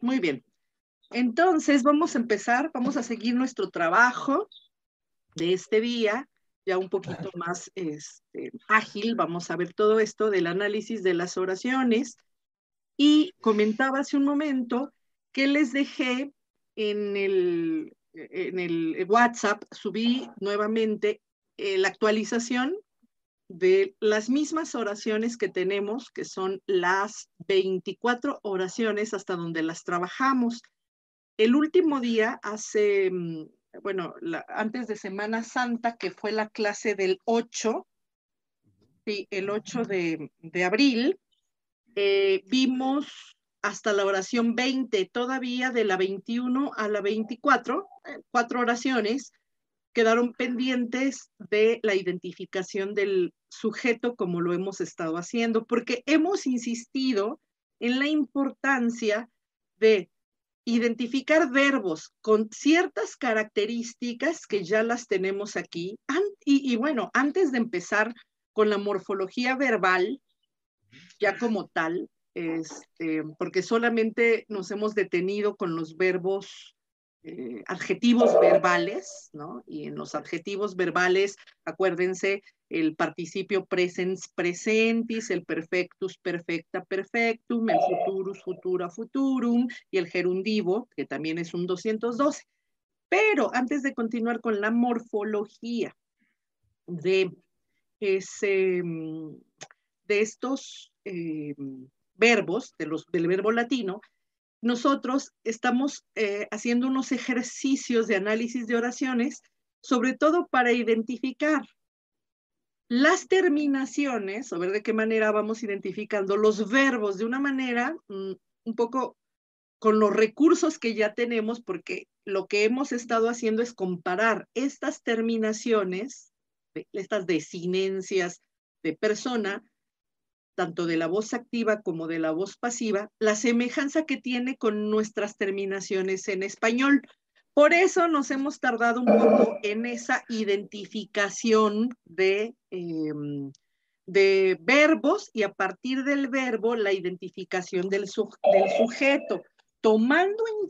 Muy bien. Entonces vamos a empezar, vamos a seguir nuestro trabajo de este día, ya un poquito más ágil. Vamos a ver todo esto del análisis de las oraciones. Y comentaba hace un momento que les dejé en el WhatsApp, subí nuevamente la actualización de las mismas oraciones que tenemos, que son las 24 oraciones hasta donde las trabajamos. El último día, antes de Semana Santa, que fue la clase del 8, sí, el 8 de abril, vimos hasta la oración 20, todavía de la 21 a la 24, 4 oraciones quedaron pendientes de la identificación del sujeto como lo hemos estado haciendo, porque hemos insistido en la importancia de identificar verbos con ciertas características que ya las tenemos aquí. Y bueno, antes de empezar con la morfología verbal, ya como tal, porque solamente nos hemos detenido con los verbos, adjetivos verbales, ¿no? Y en los adjetivos verbales, acuérdense, el participio presens presentis, el perfectus perfecta perfectum, el futurus futura futurum y el gerundivo, que también es un 212. Pero antes de continuar con la morfología de ese de estos verbos, del verbo latino, nosotros estamos haciendo unos ejercicios de análisis de oraciones, sobre todo para identificar las terminaciones, o ver de qué manera vamos identificando los verbos de una manera un poco con los recursos que ya tenemos, porque lo que hemos estado haciendo es comparar estas terminaciones, estas desinencias de persona, tanto de la voz activa como de la voz pasiva, la semejanza que tiene con nuestras terminaciones en español. Por eso nos hemos tardado un poco en esa identificación de verbos, y a partir del verbo la identificación del sujeto, tomando en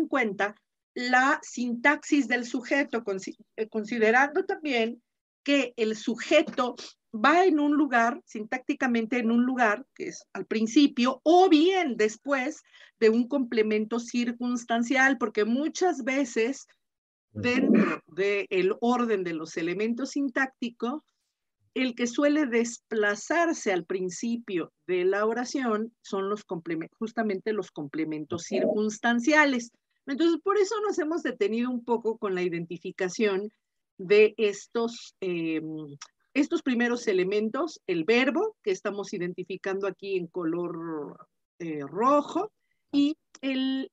cuenta la sintaxis del sujeto, considerando también que el sujeto va en un lugar, sintácticamente en un lugar, que es al principio, o bien después de un complemento circunstancial, porque muchas veces dentro del orden de los elementos sintácticos, el que suele desplazarse al principio de la oración son justamente los complementos circunstanciales. Entonces, por eso nos hemos detenido un poco con la identificación de estos primeros elementos, el verbo, que estamos identificando aquí en color rojo, y el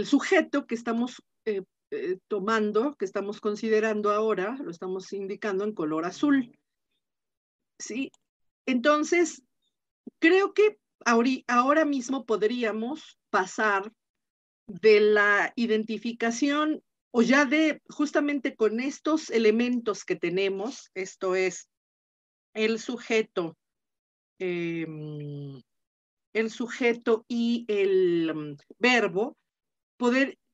sujeto que estamos tomando, que estamos considerando ahora, lo estamos indicando en color azul. ¿Sí? Entonces, creo que ahora mismo podríamos pasar de la identificación, o ya de justamente con estos elementos que tenemos, esto es el sujeto, eh, y el verbo,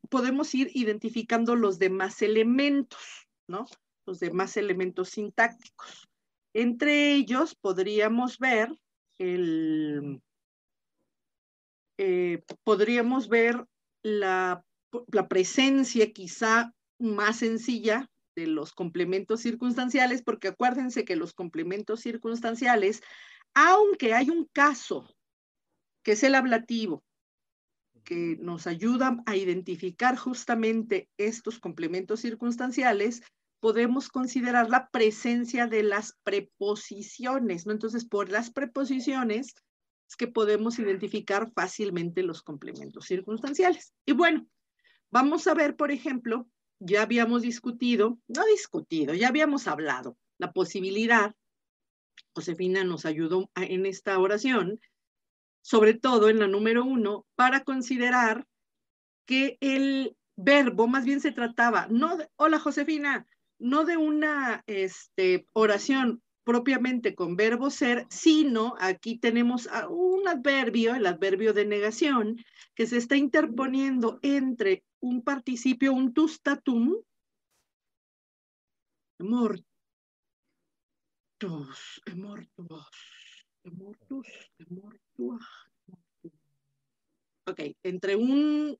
podemos ir identificando los demás elementos, ¿no? Los demás elementos sintácticos. Entre ellos podríamos ver la presencia quizá más sencilla de los complementos circunstanciales, porque acuérdense que los complementos circunstanciales, aunque hay un caso, que es el ablativo, que nos ayuda a identificar justamente estos complementos circunstanciales, podemos considerar la presencia de las preposiciones, ¿no? Entonces, por las preposiciones es que podemos identificar fácilmente los complementos circunstanciales. Y bueno, vamos a ver, por ejemplo, ya habíamos ya habíamos hablado la posibilidad, Josefina nos ayudó en esta oración, sobre todo en la número 1, para considerar que el verbo más bien se trataba, no de, hola Josefina, no de una oración propiamente con verbo ser, sino aquí tenemos un adverbio, el adverbio de negación, que se está interponiendo entre un participio, un tustatum, mortus, mortus, mortua. Ok, entre un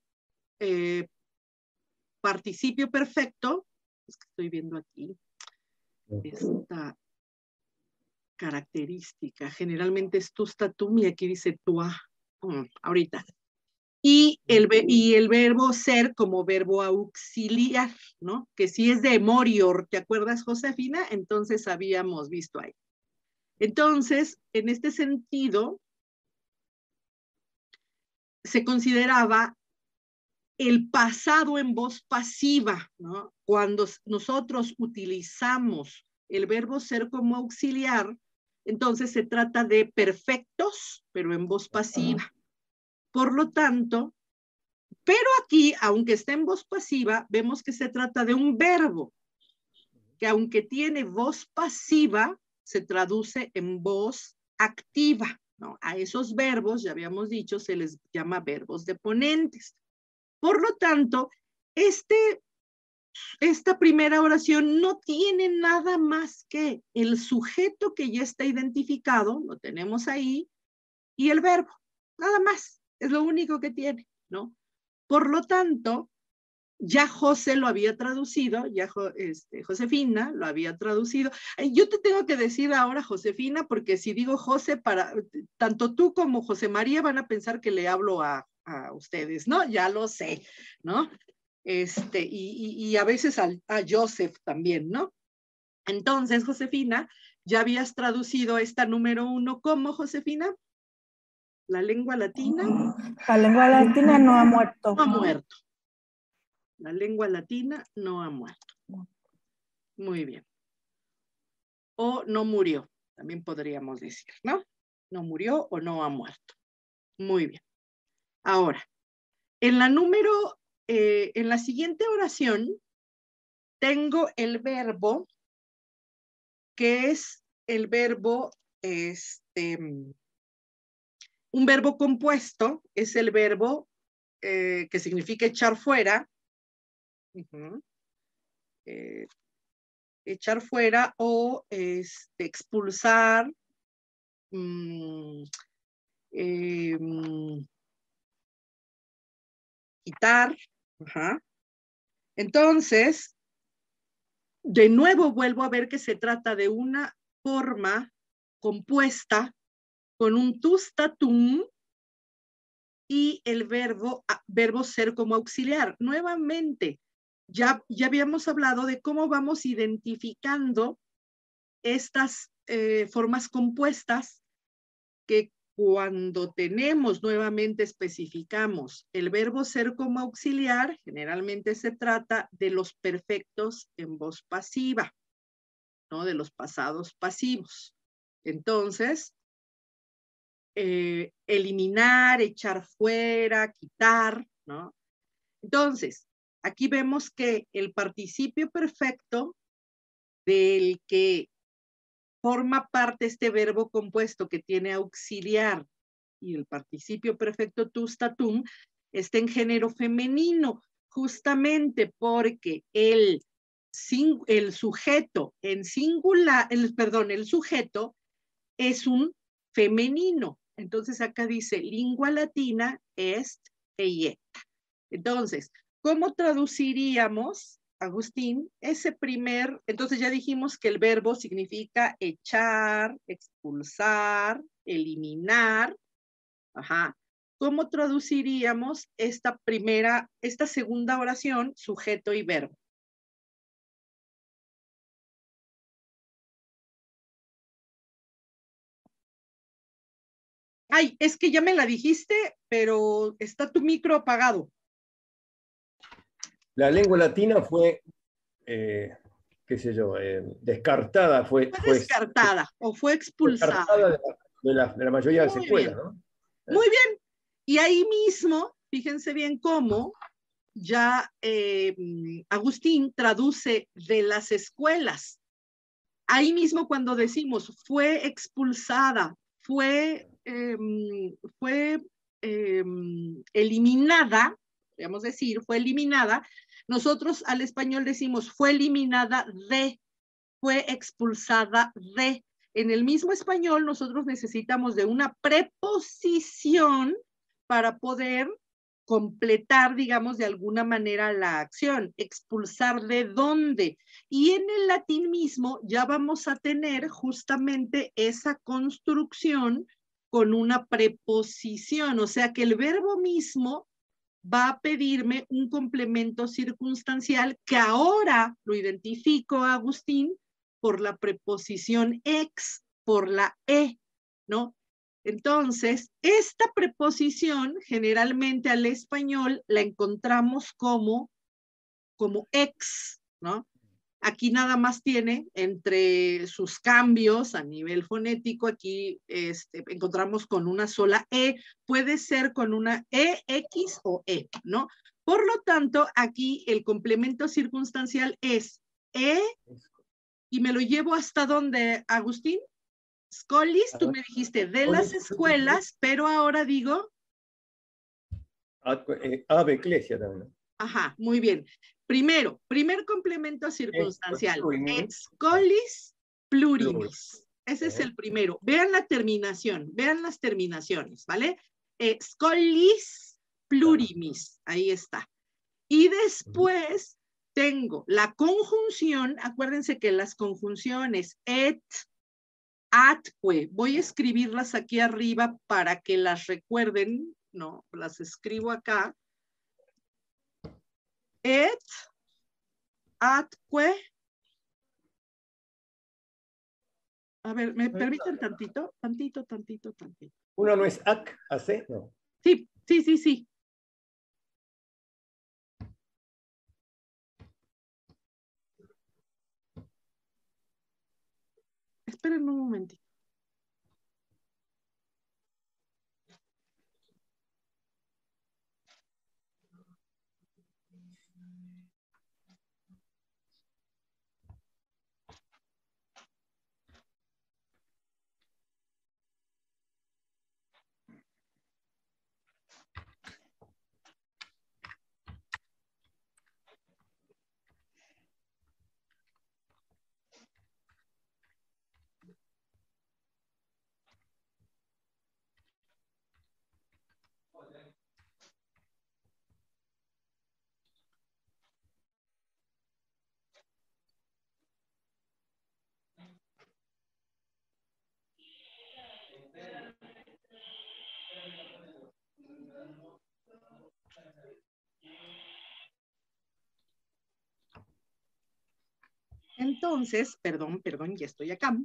participio perfecto, es que estoy viendo aquí, esta característica, generalmente es tustatum y aquí dice tua, ahorita. Y el verbo ser como verbo auxiliar, ¿no? Que si es de morior, ¿te acuerdas, Josefina? Entonces habíamos visto ahí. Entonces, en este sentido, se consideraba el pasado en voz pasiva, ¿no? Cuando nosotros utilizamos el verbo ser como auxiliar, entonces se trata de perfectos, pero en voz pasiva. Por lo tanto, pero aquí, aunque esté en voz pasiva, vemos que se trata de un verbo, que aunque tiene voz pasiva, se traduce en voz activa, ¿no? A esos verbos, ya habíamos dicho, se les llama verbos deponentes. Por lo tanto, esta primera oración no tiene nada más que el sujeto que ya está identificado, lo tenemos ahí, y el verbo, nada más, es lo único que tiene, ¿no? Por lo tanto, ya José lo había traducido, ya Josefina lo había traducido. Yo te tengo que decir ahora, Josefina, porque si digo José, tanto tú como José María van a pensar que le hablo a ustedes, ¿no? Ya lo sé, ¿no? Y a veces a Joseph también, ¿no? Entonces, Josefina, ¿ya habías traducido esta número 1 como, Josefina? ¿La lengua latina? La lengua latina no ha muerto. No ha muerto. La lengua latina no ha muerto. Muy bien. O no murió, también podríamos decir, ¿no? No murió o no ha muerto. Muy bien. Ahora, en la siguiente oración, tengo el verbo, que es el verbo, un verbo compuesto, es el verbo que significa echar fuera. Echar fuera o expulsar, quitar. Entonces, de nuevo vuelvo a ver que se trata de una forma compuesta con un tustatum y el verbo ser como auxiliar. Nuevamente, ya habíamos hablado de cómo vamos identificando estas formas compuestas que cuando nuevamente especificamos el verbo ser como auxiliar, generalmente se trata de los perfectos en voz pasiva, ¿no? De los pasados pasivos. Entonces, eliminar, echar fuera, quitar, ¿no? Entonces, aquí vemos que el participio perfecto del que forma parte este verbo compuesto que tiene auxiliar y el participio perfecto tustatum está en género femenino, justamente porque el sujeto en singular, el sujeto es un femenino. Entonces acá dice lingua latina est eieta. Entonces, ¿cómo traduciríamos, Agustín, entonces ya dijimos que el verbo significa echar, expulsar, eliminar. Ajá. ¿Cómo traduciríamos esta segunda oración, sujeto y verbo? Ay, es que ya me la dijiste, pero está tu micro apagado. La lengua latina fue, qué sé yo, descartada. Fue descartada o fue expulsada. De la mayoría de las escuelas, ¿no? Muy bien. Y ahí mismo, fíjense bien cómo ya Agustín traduce de las escuelas. ahí mismo cuando decimos fue expulsada, fue eliminada, podríamos decir, fue eliminada, nosotros al español decimos fue eliminada de, fue expulsada de. En el mismo español nosotros necesitamos de una preposición para poder completar, digamos, de alguna manera la acción. Expulsar de dónde. Y en el latín mismo ya vamos a tener justamente esa construcción con una preposición, o sea que el verbo mismo va a pedirme un complemento circunstancial que ahora lo identifico, Agustín, por la preposición ex, por la e, ¿no? Entonces, esta preposición generalmente al español la encontramos como ex, ¿no? Aquí nada más tiene entre sus cambios a nivel fonético, aquí encontramos con una sola E, puede ser con una E, X o E, ¿no? Por lo tanto, aquí el complemento circunstancial es E, y me lo llevo hasta donde, Agustín. Scholis, tú me dijiste de las escuelas, pero ahora digo... Ave Ecclesia también. Ajá, muy bien. Primero, primer complemento circunstancial. Scholis plurimis. Ese es el primero. Vean la terminación, vean las terminaciones, ¿vale? Scholis plurimis, ahí está. Y después tengo la conjunción, acuérdense que las conjunciones et, atque, voy a escribirlas aquí arriba para que las recuerden, no, las escribo acá. Et, atque. A ver, ¿me permiten tantito? Tantito. ¿Uno no es ac, ac? No. Sí. Esperen un momentito. Entonces, perdón, ya estoy acá.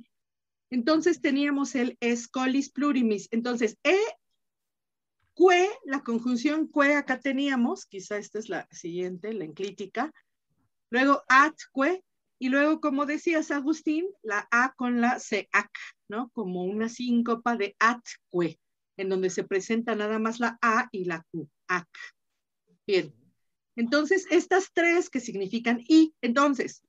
Entonces teníamos el scholis plurimis. Entonces, que, la conjunción que acá teníamos, quizá esta es la siguiente, la enclítica. Luego atque, y luego, como decías, Agustín, la A con la CAC, ¿no? Como una síncopa de atque, en donde se presenta nada más la A y la Q, ac. Bien. Entonces, estas tres que significan y, entonces,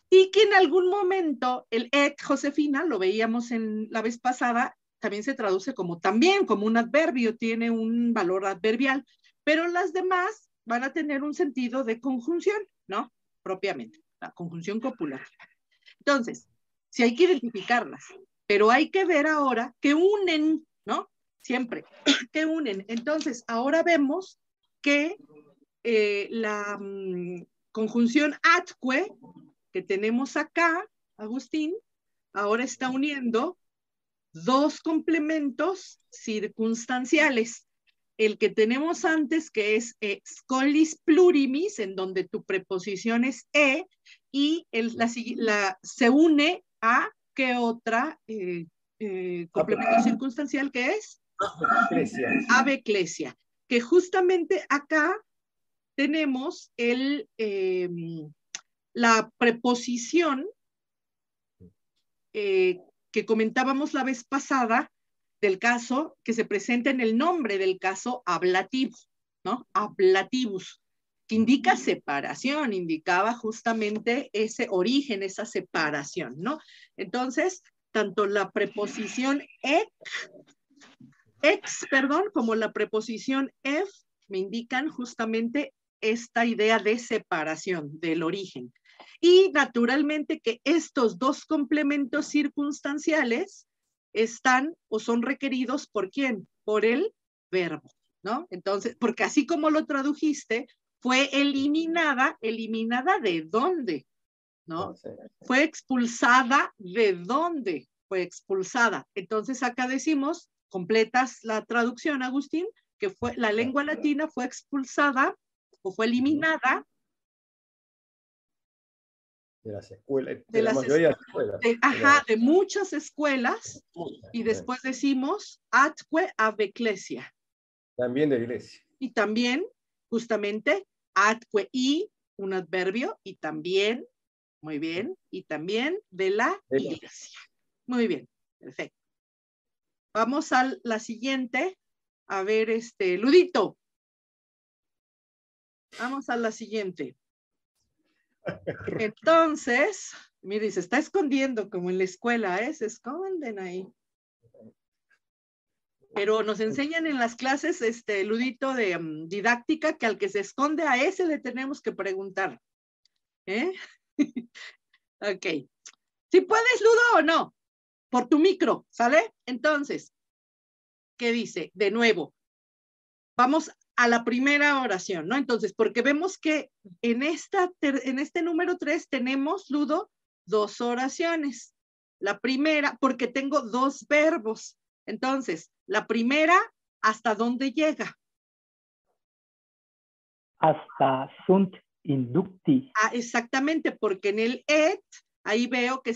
y que en algún momento el et, Josefina, lo veíamos en la vez pasada, también se traduce como también, como un adverbio, tiene un valor adverbial, pero las demás van a tener un sentido de conjunción, ¿no? Propiamente, la conjunción copular. Entonces, sí hay que identificarlas, pero hay que ver ahora que unen, ¿no? Siempre, que unen. Entonces, ahora vemos que la conjunción atque que tenemos acá, Agustín, ahora está uniendo dos complementos circunstanciales. El que tenemos antes, que es scholis plurimis, en donde tu preposición es e, y se une a ¿qué otra complemento circunstancial que es? Ave Ecclesia. Que justamente acá tenemos la preposición que comentábamos la vez pasada del caso que se presenta en el nombre del caso ablativus, ¿no? Ablativus. que indica separación, indicaba justamente ese origen, esa separación, ¿no? Entonces, tanto la preposición ex, como la preposición ef me indican justamente esta idea de separación del origen. Y naturalmente que estos dos complementos circunstanciales están o son requeridos ¿por quién? Por el verbo, ¿no? Entonces, porque así como lo tradujiste, fue eliminada ¿de dónde? ¿No? No sé. Fue expulsada ¿de dónde? Fue expulsada. Entonces acá decimos, completas la traducción, Agustín, que fue la lengua latina fue expulsada o fue eliminada De las escuelas, de la las mayoría de las escuelas. de muchas escuelas, y después decimos atque ab ecclesia. También de la iglesia. Y también, justamente, atque y, un adverbio, y también, muy bien, y también de la iglesia. Muy bien, perfecto. Vamos a la siguiente. A ver, Ludito. Vamos a la siguiente. Entonces, mire, se está escondiendo como en la escuela, ¿eh? Se esconden ahí. Pero nos enseñan en las clases, Ludito, de didáctica, que al que se esconde a ese le tenemos que preguntar. ¿Eh? Ok. ¿Sí puedes, Ludo, o no? Por tu micro, ¿sale? Entonces, ¿qué dice? De nuevo, vamos a la primera oración, ¿no? Entonces, porque vemos que en este número 3 tenemos, Ludo, dos oraciones. La primera, porque tengo dos verbos. Entonces, la primera, ¿hasta dónde llega? Hasta sunt inducti. Ah, exactamente, porque en el et, ahí veo que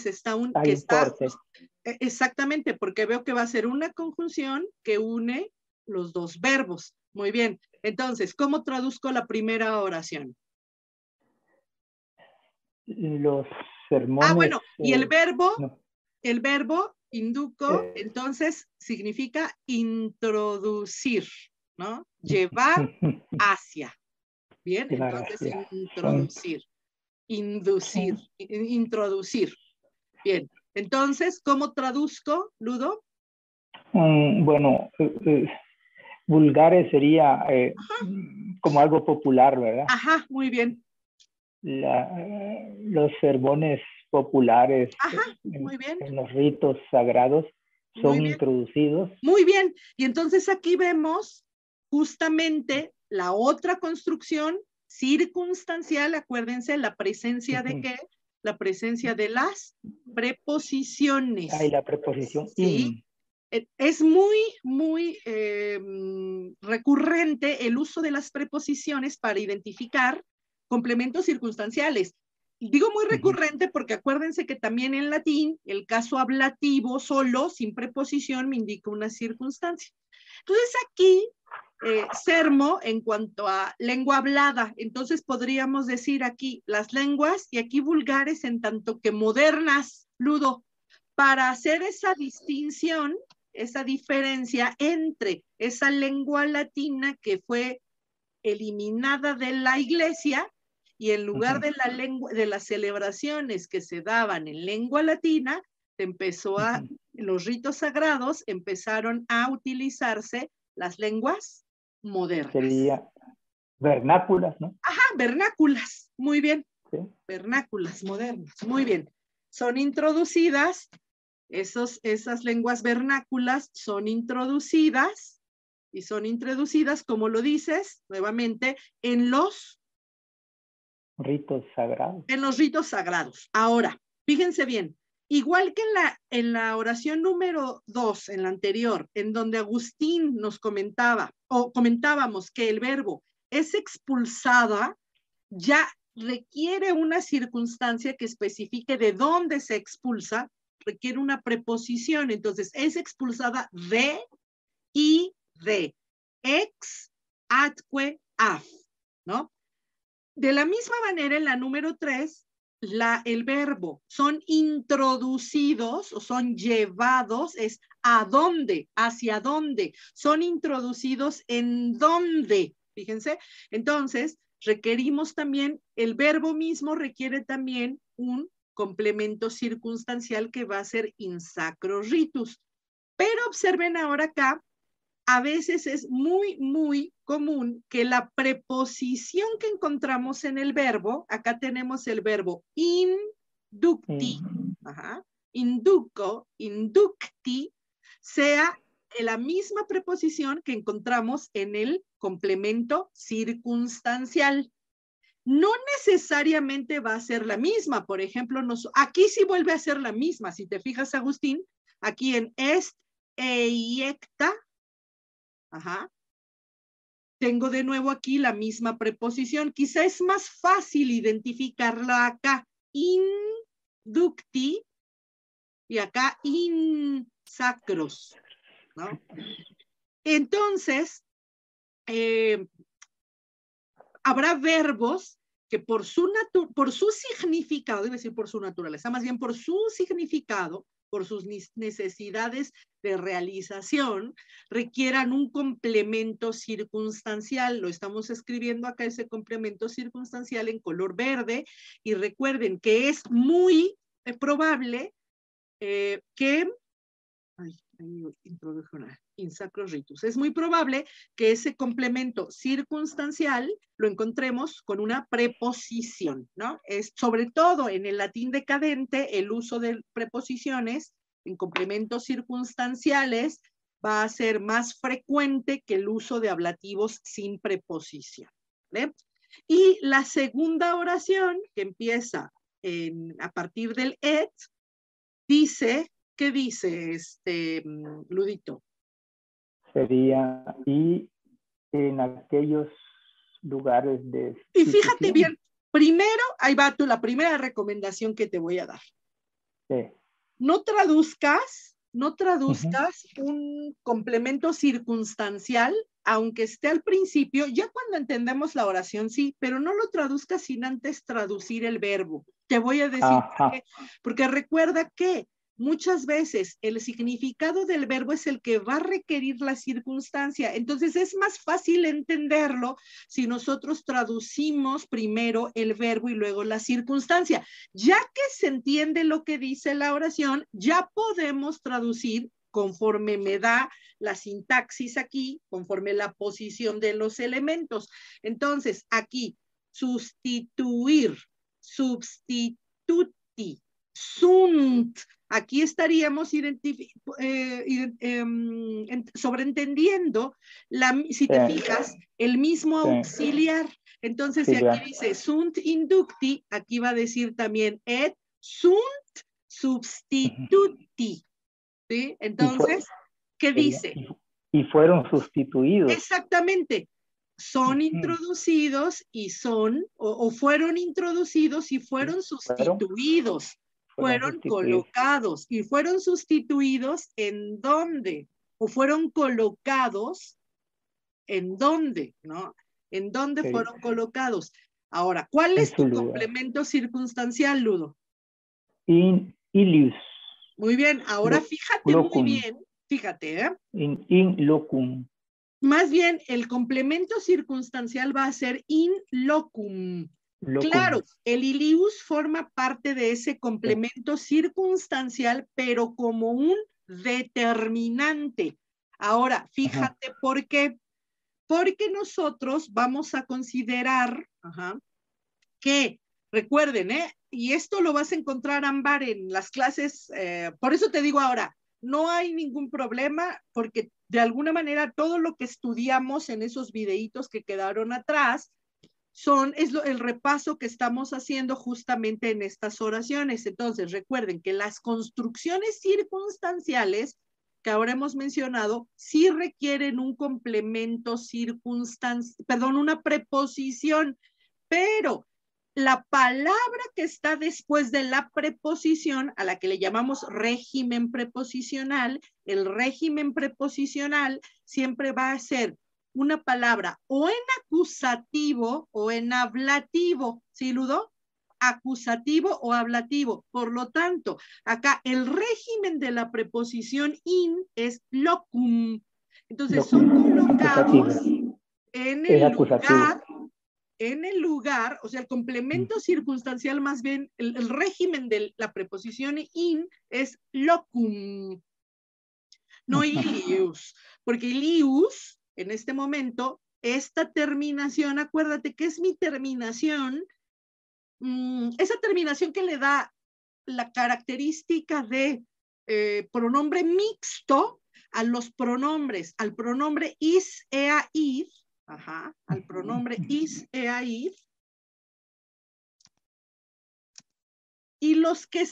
exactamente, porque veo que va a ser una conjunción que une los dos verbos. Muy bien. Entonces, ¿cómo traduzco la primera oración? Los sermones. Bueno, y el verbo, no. el verbo induco, entonces significa introducir, ¿no? Llevar hacia. Bien, Llevar entonces hacia. introducir, inducir, introducir. Bien, entonces, ¿cómo traduzco, Ludo? Bueno, vulgares sería como algo popular, ¿verdad? Ajá, muy bien. Los sermones populares. Ajá, muy bien. En los ritos sagrados son introducidos. Muy bien, y entonces aquí vemos justamente la otra construcción circunstancial, acuérdense, la presencia de ¿qué? La presencia de las preposiciones. Hay la preposición ¿sí? Es muy recurrente el uso de las preposiciones para identificar complementos circunstanciales. Digo muy recurrente porque acuérdense que también en latín el caso ablativo solo, sin preposición, me indica una circunstancia. Entonces aquí, sermo en cuanto a lengua hablada, entonces podríamos decir aquí las lenguas y aquí vulgares en tanto que modernas, Ludo, para hacer esa distinción, esa diferencia entre esa lengua latina que fue eliminada de la iglesia y en lugar de la lengua, de las celebraciones que se daban en lengua latina, los ritos sagrados empezaron a utilizarse las lenguas modernas. Sería vernáculas, ¿no? Ajá, vernáculas, muy bien. Sí. Vernáculas modernas, muy bien. Son introducidas, esas lenguas vernáculas son introducidas, y son introducidas, como lo dices, nuevamente, en los ritos sagrados. En los ritos sagrados. Ahora, fíjense bien, igual que en la oración número 2, en la anterior, en donde Agustín nos comentaba, o comentábamos que el verbo es expulsada, ya requiere una circunstancia que especifique de dónde se expulsa, requiere una preposición, entonces es expulsada de y de, ex, atque, af, ¿no? De la misma manera, en la número 3, el verbo son introducidos o son llevados, es a dónde, hacia dónde, son introducidos en dónde, fíjense. Entonces, requerimos también, el verbo mismo requiere también un complemento circunstancial que va a ser in sacro ritus. Pero observen ahora acá, a veces es muy, muy común que la preposición que encontramos en el verbo, acá tenemos el verbo inducti, induco, inducti, sea la misma preposición que encontramos en el complemento circunstancial. No necesariamente va a ser la misma. Por ejemplo, aquí sí vuelve a ser la misma. Si te fijas, Agustín, aquí en est, eiecta, tengo de nuevo aquí la misma preposición. Quizá es más fácil identificarla acá. Inducti y acá in sacros, ¿no? Entonces, habrá verbos que por su significado, debe decir por su naturaleza, más bien por su significado, por sus necesidades de realización, requieran un complemento circunstancial. Lo estamos escribiendo acá, ese complemento circunstancial en color verde, y recuerden que es muy probable que... Ahí introdujo una in sacro ritus. Es muy probable que ese complemento circunstancial lo encontremos con una preposición, ¿no? Es sobre todo en el latín decadente el uso de preposiciones en complementos circunstanciales va a ser más frecuente que el uso de ablativos sin preposición, ¿vale? Y la segunda oración, que empieza a partir del et, dice... ¿Qué dice Ludito? Sería, y en aquellos lugares de... Y fíjate bien, primero, ahí va la primera recomendación que te voy a dar. Sí. No traduzcas un complemento circunstancial, aunque esté al principio, ya cuando entendemos la oración, sí, pero no lo traduzcas sin antes traducir el verbo. Te voy a decir por qué. Porque recuerda que muchas veces el significado del verbo es el que va a requerir la circunstancia. Entonces es más fácil entenderlo si nosotros traducimos primero el verbo y luego la circunstancia. Ya que se entiende lo que dice la oración, ya podemos traducir conforme me da la sintaxis aquí, conforme la posición de los elementos. Entonces, aquí, sustituir, substituti, sunt. Aquí estaríamos sobreentendiendo, si te fijas, el mismo auxiliar. Entonces, si aquí dice sunt inducti, aquí va a decir también et sunt substituti. ¿Sí? Entonces, ¿qué dice? Y fueron sustituidos. Exactamente. Son introducidos y son, o fueron introducidos y fueron sustituidos. Fueron colocados. ¿Y fueron sustituidos en dónde? ¿O fueron colocados en dónde? ¿No? ¿En dónde fueron colocados? Ahora, ¿cuál es tu complemento circunstancial, Ludo? In ilius. Muy bien, ahora fíjate muy bien, fíjate, ¿eh? In locum. Más bien, el complemento circunstancial va a ser in locum. Claro, el ilius forma parte de ese complemento circunstancial, pero como un determinante. Ahora, fíjate por qué. Porque nosotros vamos a considerar que, recuerden, y esto lo vas a encontrar, Ámbar, en las clases, por eso te digo ahora, no hay ningún problema, porque de alguna manera todo lo que estudiamos en esos videitos que quedaron atrás es el repaso que estamos haciendo justamente en estas oraciones. Entonces, recuerden que las construcciones circunstanciales que ahora hemos mencionado, sí requieren un complemento una preposición, pero la palabra que está después de la preposición, a la que le llamamos régimen preposicional, el régimen preposicional siempre va a ser una palabra o en acusativo o en ablativo, ¿sí, Ludo? Acusativo o ablativo. Por lo tanto, acá el régimen de la preposición in es locum. Entonces son colocados en el lugar en el lugar, o sea, el complemento circunstancial más bien, el régimen de la preposición in es locum, no ilius, porque ilius, en este momento, esta terminación, acuérdate que es mi terminación, esa terminación que le da la característica de pronombre mixto a los pronombres, al pronombre is, ea, id, al pronombre is, ea, id, y los que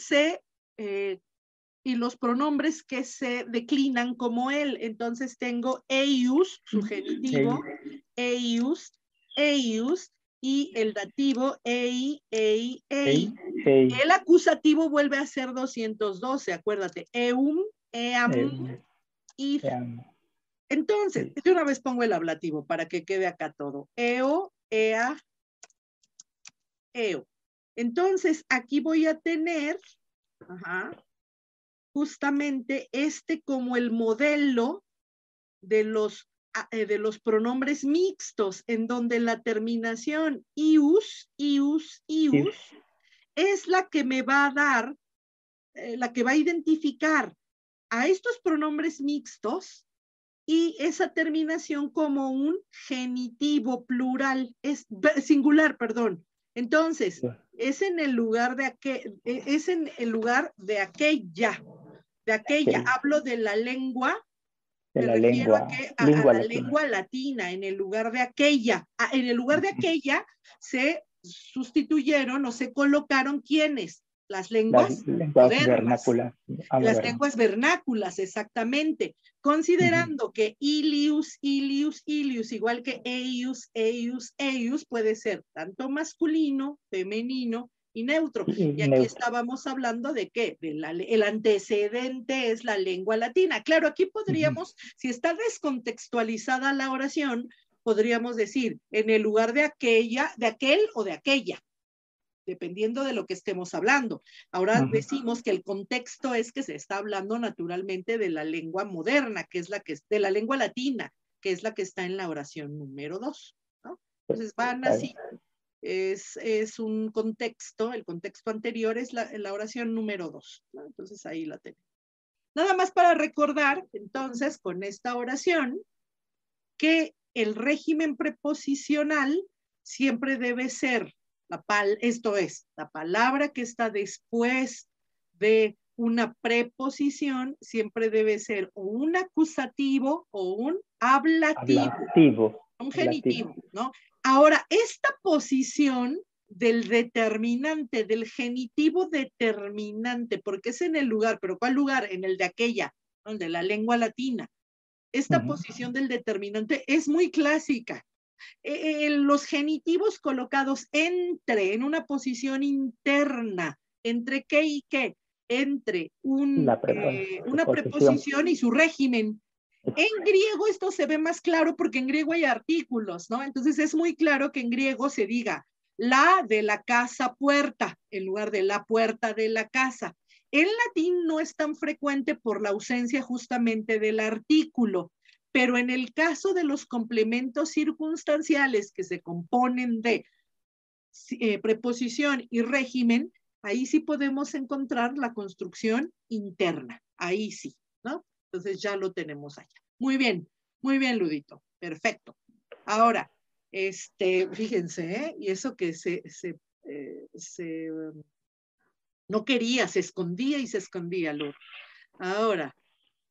y los pronombres que se declinan como él. Entonces tengo eius, su genitivo, eius, eius, y el dativo ei, ei, ei. El acusativo vuelve a ser 212, acuérdate, eum, eam, if. Entonces, de una vez pongo el ablativo para que quede acá todo. Eo, ea, eo. Entonces, aquí voy a tener, justamente como el modelo de los pronombres mixtos, en donde la terminación ius, ius, ius, es la que me va a dar, la que va a identificar a estos pronombres mixtos y esa terminación como un genitivo plural, es singular, perdón. Entonces, es en el lugar de aquella. De aquella, hablo de la lengua, me refiero a la lengua latina, en el lugar de aquella. En el lugar de aquella se sustituyeron o se colocaron ¿quiénes? Las lenguas vernáculas. Las lenguas vernáculas, exactamente. Considerando que ilius, ilius, ilius, igual que eius, eius, eius, puede ser tanto masculino, femenino y neutro. Y aquí estábamos hablando de qué, el antecedente es la lengua latina. Claro, aquí podríamos, si está descontextualizada la oración, podríamos decir en el lugar de aquella, de aquel o de aquella, dependiendo de lo que estemos hablando. Ahora decimos que el contexto es que se está hablando naturalmente de la lengua moderna, que es de la lengua latina, que es la que está en la oración número 2, ¿no? Entonces van así. Es un contexto, el contexto anterior es la oración número 2, ¿no? Entonces ahí la tenemos. Nada más para recordar, entonces, con esta oración, que el régimen preposicional siempre debe ser, esto es, la palabra que está después de una preposición siempre debe ser o un acusativo o un ablativo. Un genitivo, ¿no? Ahora, esta posición del determinante, del genitivo determinante, porque es en el lugar, pero ¿cuál lugar? En el de aquella, de la lengua latina. Esta posición del determinante es muy clásica. Los genitivos colocados en una posición interna, ¿entre qué y qué? Entre una preposición y su régimen. En griego esto se ve más claro porque en griego hay artículos, ¿no? Entonces es muy claro que en griego se diga la de la casa puerta en lugar de la puerta de la casa. En latín no es tan frecuente por la ausencia justamente del artículo, pero en el caso de los complementos circunstanciales que se componen de preposición y régimen, ahí sí podemos encontrar la construcción interna, ahí sí, ¿no? Entonces ya lo tenemos allá. Muy bien, Ludito, perfecto. Ahora, fíjense, y eso que no quería, se escondía, Lud. Ahora,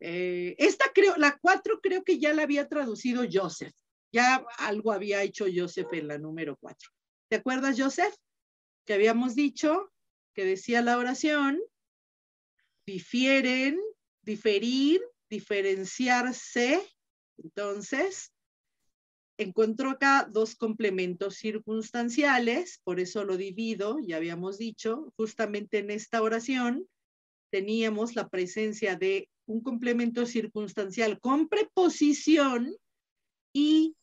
la 4 creo que ya la había traducido Joseph. Ya algo había hecho Joseph en la número 4. ¿Te acuerdas, Joseph? Que habíamos dicho que decía la oración, difieren, diferir, diferenciarse. Entonces, encuentro acá dos complementos circunstanciales, por eso lo divido, ya habíamos dicho, justamente en esta oración teníamos la presencia de un complemento circunstancial con preposición y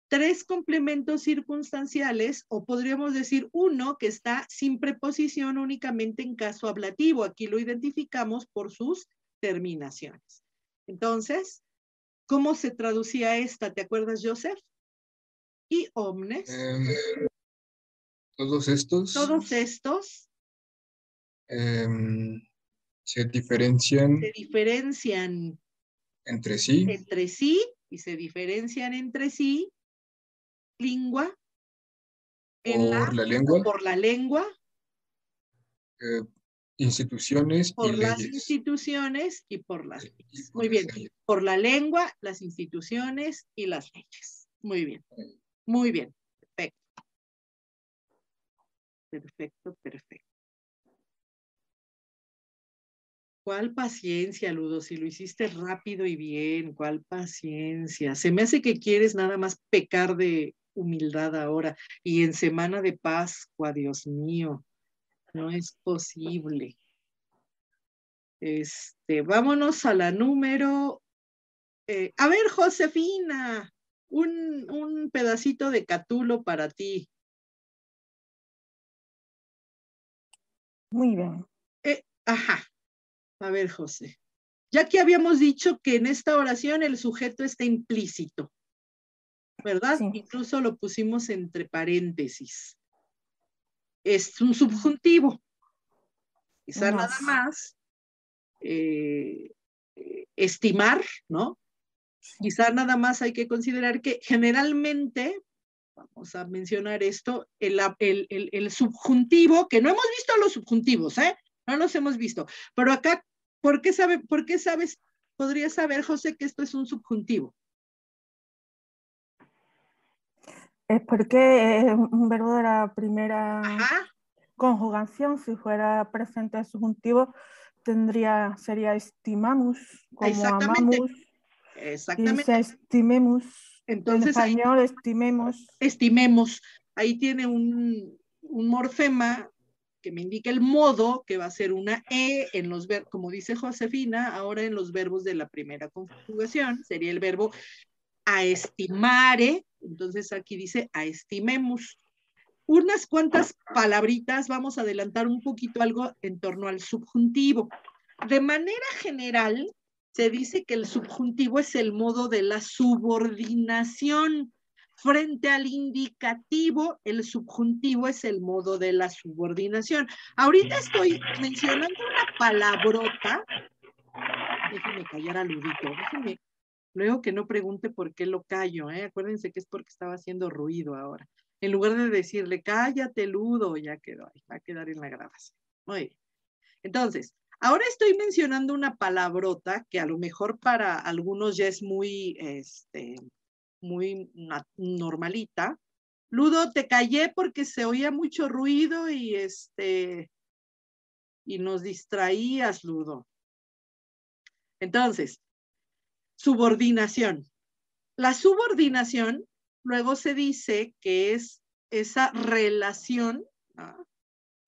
3 complementos circunstanciales, o podríamos decir uno que está sin preposición únicamente en caso ablativo. Aquí lo identificamos por sus terminaciones. Entonces, ¿cómo se traducía esta? ¿Te acuerdas, Joseph? Y omnes. Todos estos Todos estos se diferencian se diferencian entre sí entre sí y se diferencian entre sí lengua por la lengua, por la lengua, instituciones y por las leyes. instituciones y por las Y leyes. por Muy las bien. leyes. Por la lengua, las instituciones y las leyes. Muy bien. Muy bien. Perfecto. Perfecto, perfecto. ¿Cuál paciencia, Ludo? Si lo hiciste rápido y bien, ¿cuál paciencia? Se me hace que quieres nada más pecar de humildad ahora y en semana de Pascua, Dios mío, no es posible. Vámonos a la número. A ver, Josefina, un pedacito de Catulo para ti. Muy bien. Ajá. A ver, José. Ya que habíamos dicho que en esta oración el sujeto está implícito, ¿verdad? Sí. Incluso lo pusimos entre paréntesis. Es un subjuntivo. Quizá No. nada más estimar, ¿no? Quizá nada más hay que considerar que generalmente, vamos a mencionar esto, el subjuntivo, que no hemos visto los subjuntivos, ¿eh? No los hemos visto. Pero acá, ¿por qué sabes, podrías saber, José, que esto es un subjuntivo? Es porque es un verbo de la primera Ajá. conjugación. Si fuera presente el subjuntivo, sería estimamos, como Exactamente. amamos. Exactamente. Dice estimemos. Entonces, en español, estimemos. Estimemos. Ahí tiene un morfema que me indica el modo, que va a ser una E en los verbos, como dice Josefina, ahora en los verbos de la primera conjugación, sería el verbo a estimare, entonces aquí dice a estimemos. Unas cuantas palabritas, vamos a adelantar un poquito algo en torno al subjuntivo. De manera general, se dice que el subjuntivo es el modo de la subordinación. Frente al indicativo, el subjuntivo es el modo de la subordinación. Ahorita estoy mencionando una palabrota. Déjenme callar al Ludito, déjenme. Luego que no pregunte por qué lo callo, ¿eh? Acuérdense que es porque estaba haciendo ruido ahora. En lugar de decirle, cállate, Ludo, ya quedó ahí, va a quedar en la grabación. Muy bien. Entonces, ahora estoy mencionando una palabrota que a lo mejor para algunos ya es muy, muy normalita. Ludo, te callé porque se oía mucho ruido y y nos distraías, Ludo. Entonces, subordinación. La subordinación luego se dice que es esa relación, ¿no?,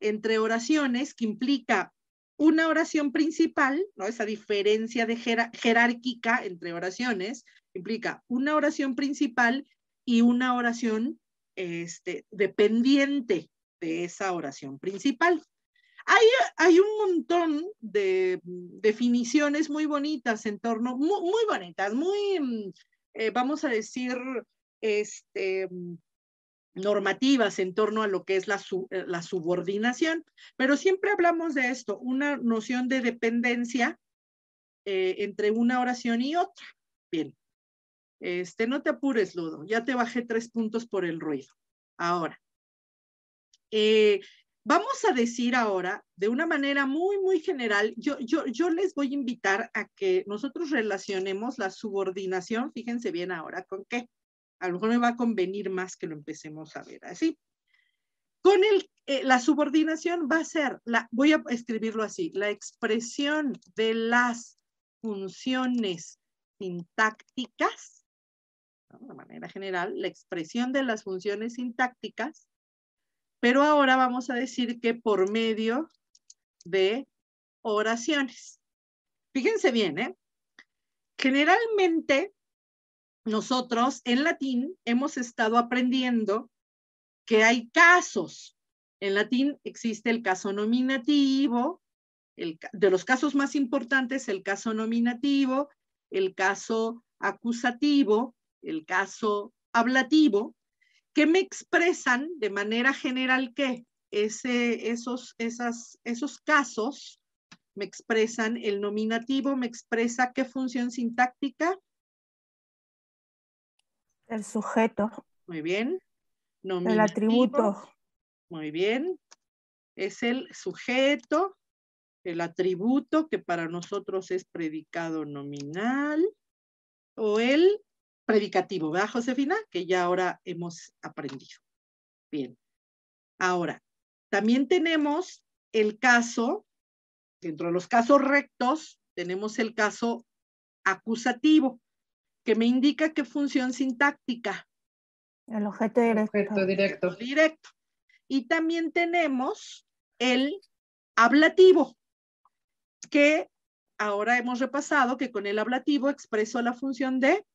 entre oraciones que implica una oración principal, ¿no?, esa diferencia de jerárquica entre oraciones, implica una oración principal y una oración dependiente de esa oración principal. Hay un montón de definiciones muy bonitas en torno, muy bonitas, muy, vamos a decir, normativas en torno a lo que es la subordinación, pero siempre hablamos de esto, una noción de dependencia entre una oración y otra. Bien, no te apures, Ludo, ya te bajé 3 puntos por el ruido. Ahora, vamos a decir ahora, de una manera muy, muy general, yo les voy a invitar a que nosotros relacionemos la subordinación, fíjense bien ahora, ¿con qué? A lo mejor me va a convenir más que lo empecemos a ver así. Con la subordinación va a ser, voy a escribirlo así, la expresión de las funciones sintácticas, ¿no?, de manera general, la expresión de las funciones sintácticas, pero ahora vamos a decir que por medio de oraciones. Fíjense bien, ¿eh? Generalmente, nosotros en latín hemos estado aprendiendo que hay casos. En latín existe el caso nominativo, de los casos más importantes, el caso nominativo, el caso acusativo, el caso ablativo, que me expresan de manera general que esos casos me expresan el nominativo, me expresa qué función sintáctica. El sujeto. Muy bien. Nominativo. El atributo. Muy bien. Es el sujeto, el atributo, que para nosotros es predicado nominal, o el predicativo, ¿verdad, Josefina? Que ya ahora hemos aprendido. Bien. Ahora, también tenemos el caso, dentro de los casos rectos, tenemos el caso acusativo, que me indica qué función sintáctica. El objeto directo. Objeto directo. Objeto directo. Y también tenemos el ablativo, que ahora hemos repasado que con el ablativo expreso la función de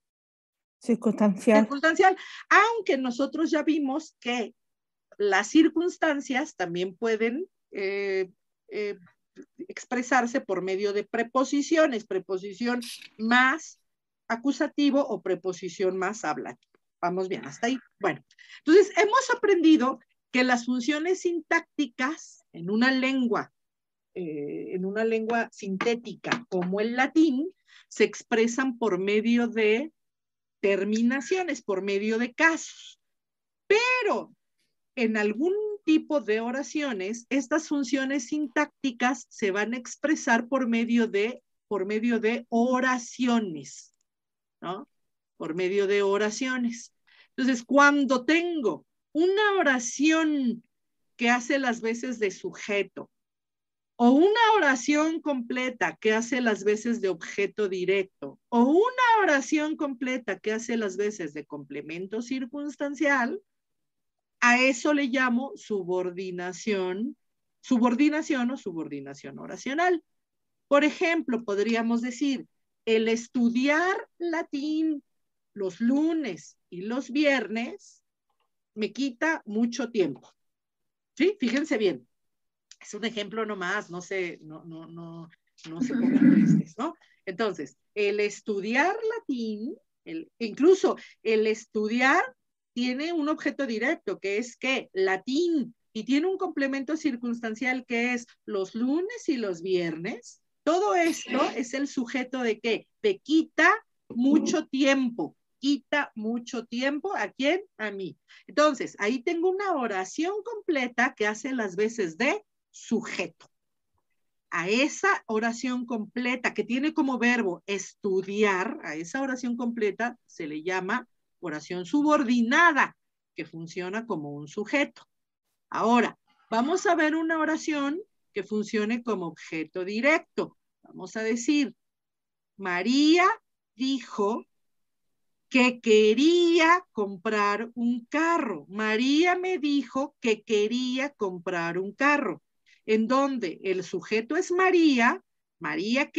circunstancial. Circunstancial, aunque nosotros ya vimos que las circunstancias también pueden expresarse por medio de preposiciones, preposición más acusativo o preposición más hablativo. Vamos bien, hasta ahí. Bueno, entonces hemos aprendido que las funciones sintácticas en una lengua sintética como el latín se expresan por medio de terminaciones, por medio de casos. Pero en algún tipo de oraciones, estas funciones sintácticas se van a expresar por medio de oraciones, ¿no? Por medio de oraciones. Entonces, cuando tengo una oración que hace las veces de sujeto, o una oración completa que hace las veces de objeto directo, o una oración completa que hace las veces de complemento circunstancial, a eso le llamo subordinación o subordinación oracional. Por ejemplo, podríamos decir, el estudiar latín los lunes y los viernes me quita mucho tiempo. ¿Sí? Fíjense bien. Es un ejemplo nomás, no se pongan tristes, ¿no? Entonces, el estudiar latín, incluso el estudiar tiene un objeto directo, que es que latín, y tiene un complemento circunstancial que es los lunes y los viernes. Todo esto es el sujeto de qué? De quita mucho tiempo. Quita mucho tiempo. ¿A quién? A mí. Entonces, ahí tengo una oración completa que hace las veces de sujeto. A esa oración completa que tiene como verbo estudiar, a esa oración completa se le llama oración subordinada, que funciona como un sujeto. Ahora, vamos a ver una oración que funcione como objeto directo. Vamos a decir, María dijo que quería comprar un carro. María me dijo que quería comprar un carro. En donde el sujeto es María, María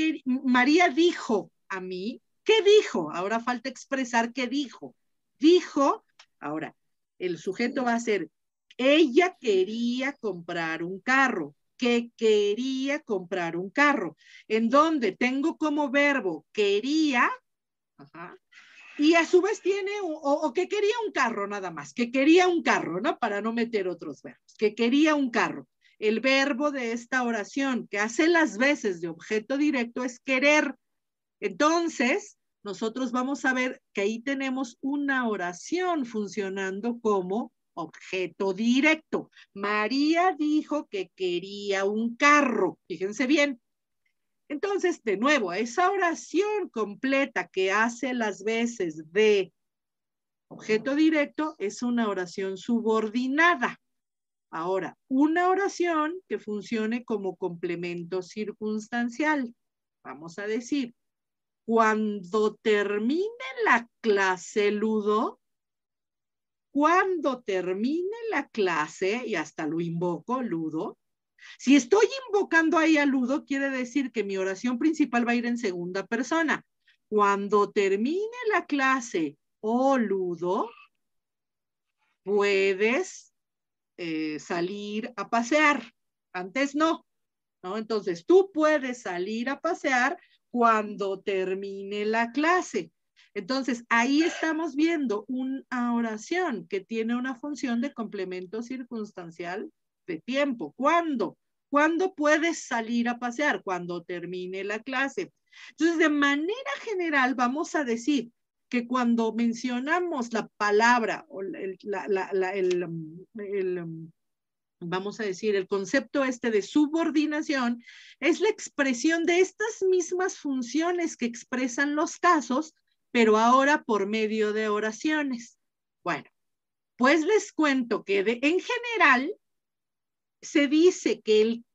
dijo a mí, ¿qué dijo? Ahora falta expresar qué dijo. Dijo, ahora, el sujeto va a ser, ella quería comprar un carro, que quería comprar un carro. En donde tengo como verbo quería, ajá, y a su vez tiene, o que quería un carro nada más, que quería un carro, ¿no? Para no meter otros verbos, que quería un carro. El verbo de esta oración que hace las veces de objeto directo es querer. Entonces, nosotros vamos a ver que ahí tenemos una oración funcionando como objeto directo. María dijo que quería un carro. Fíjense bien. Entonces, de nuevo, esa oración completa que hace las veces de objeto directo es una oración subordinada. Ahora, una oración que funcione como complemento circunstancial. Vamos a decir, cuando termine la clase, Ludo, cuando termine la clase, y hasta lo invoco, Ludo, si estoy invocando ahí a Ludo, quiere decir que mi oración principal va a ir en segunda persona. Cuando termine la clase, oh Ludo, puedes salir a pasear. Antes no, ¿no? Entonces tú puedes salir a pasear cuando termine la clase. Entonces, ahí estamos viendo una oración que tiene una función de complemento circunstancial de tiempo. ¿Cuándo? ¿Cuándo puedes salir a pasear? Cuando termine la clase. Entonces, de manera general, vamos a decir que cuando mencionamos la palabra o vamos a decir, el concepto de subordinación es la expresión de estas mismas funciones que expresan los casos, pero ahora por medio de oraciones. Bueno, pues les cuento que en general se dice que el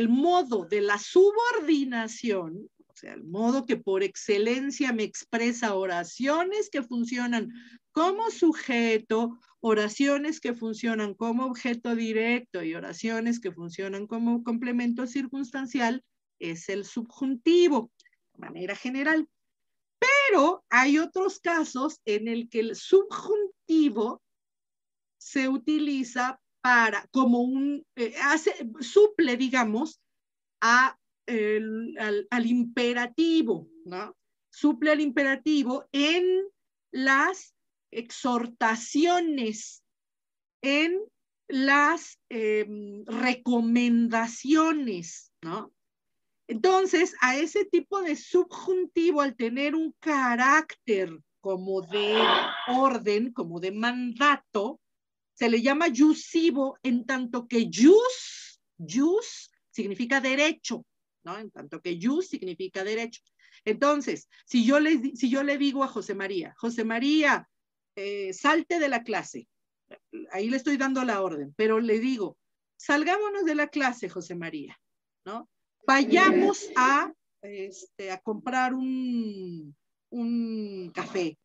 modo de la subordinación, o sea, el modo que por excelencia me expresa oraciones que funcionan como sujeto, oraciones que funcionan como objeto directo y oraciones que funcionan como complemento circunstancial, es el subjuntivo, de manera general. Pero hay otros casos en el que el subjuntivo se utiliza suple, digamos, al imperativo, ¿no? Suple al imperativo en las exhortaciones, en las recomendaciones, ¿no? Entonces, a ese tipo de subjuntivo, al tener un carácter como de orden, como de mandato, se le llama yusivo, en tanto que jus significa derecho, ¿no? En tanto que jus significa derecho. Entonces, si yo le digo a José María, salte de la clase, ahí le estoy dando la orden, pero le digo, salgámonos de la clase, José María, ¿no? Vayamos a comprar un café.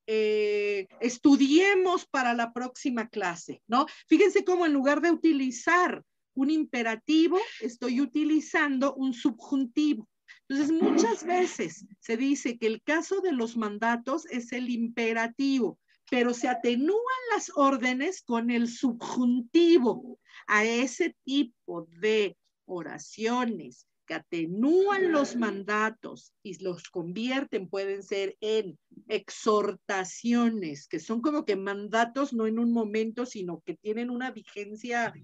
Estudiemos para la próxima clase, ¿no? Fíjense cómo en lugar de utilizar un imperativo, estoy utilizando un subjuntivo. Entonces, muchas veces se dice que el caso de los mandatos es el imperativo, pero se atenúan las órdenes con el subjuntivo. A ese tipo de oraciones que atenúan los mandatos y los convierten, pueden ser en exhortaciones, que son como que mandatos no en un momento, sino que tienen una vigencia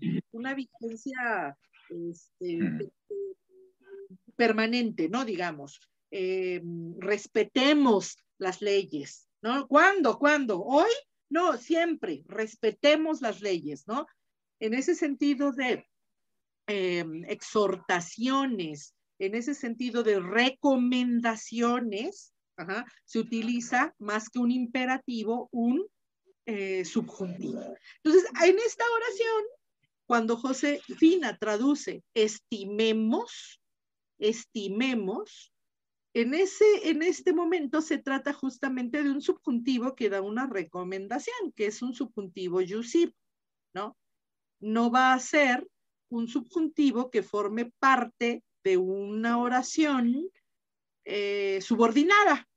permanente, ¿no? Digamos, respetemos las leyes, ¿no? ¿Cuándo? ¿Hoy? No, siempre, respetemos las leyes, ¿no? En ese sentido de exhortaciones, en ese sentido de recomendaciones, se utiliza más que un imperativo, un subjuntivo. Entonces, en esta oración, cuando Josefina traduce estimemos, en este momento se trata justamente de un subjuntivo que da una recomendación, que es un subjuntivo yusivo, ¿no? No va a ser un subjuntivo que forme parte de una oración subordinada,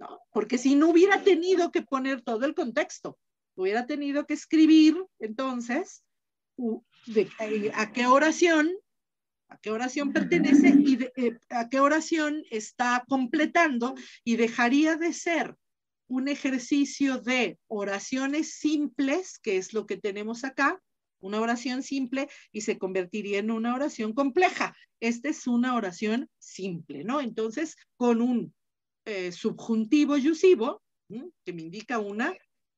¿no? Porque si no hubiera tenido que poner todo el contexto, hubiera tenido que escribir entonces a qué oración pertenece y a qué oración está completando, y dejaría de ser un ejercicio de oraciones simples, que es lo que tenemos acá, una oración simple, y se convertiría en una oración compleja. Esta es una oración simple, ¿no? Entonces, con un subjuntivo yusivo, que me indica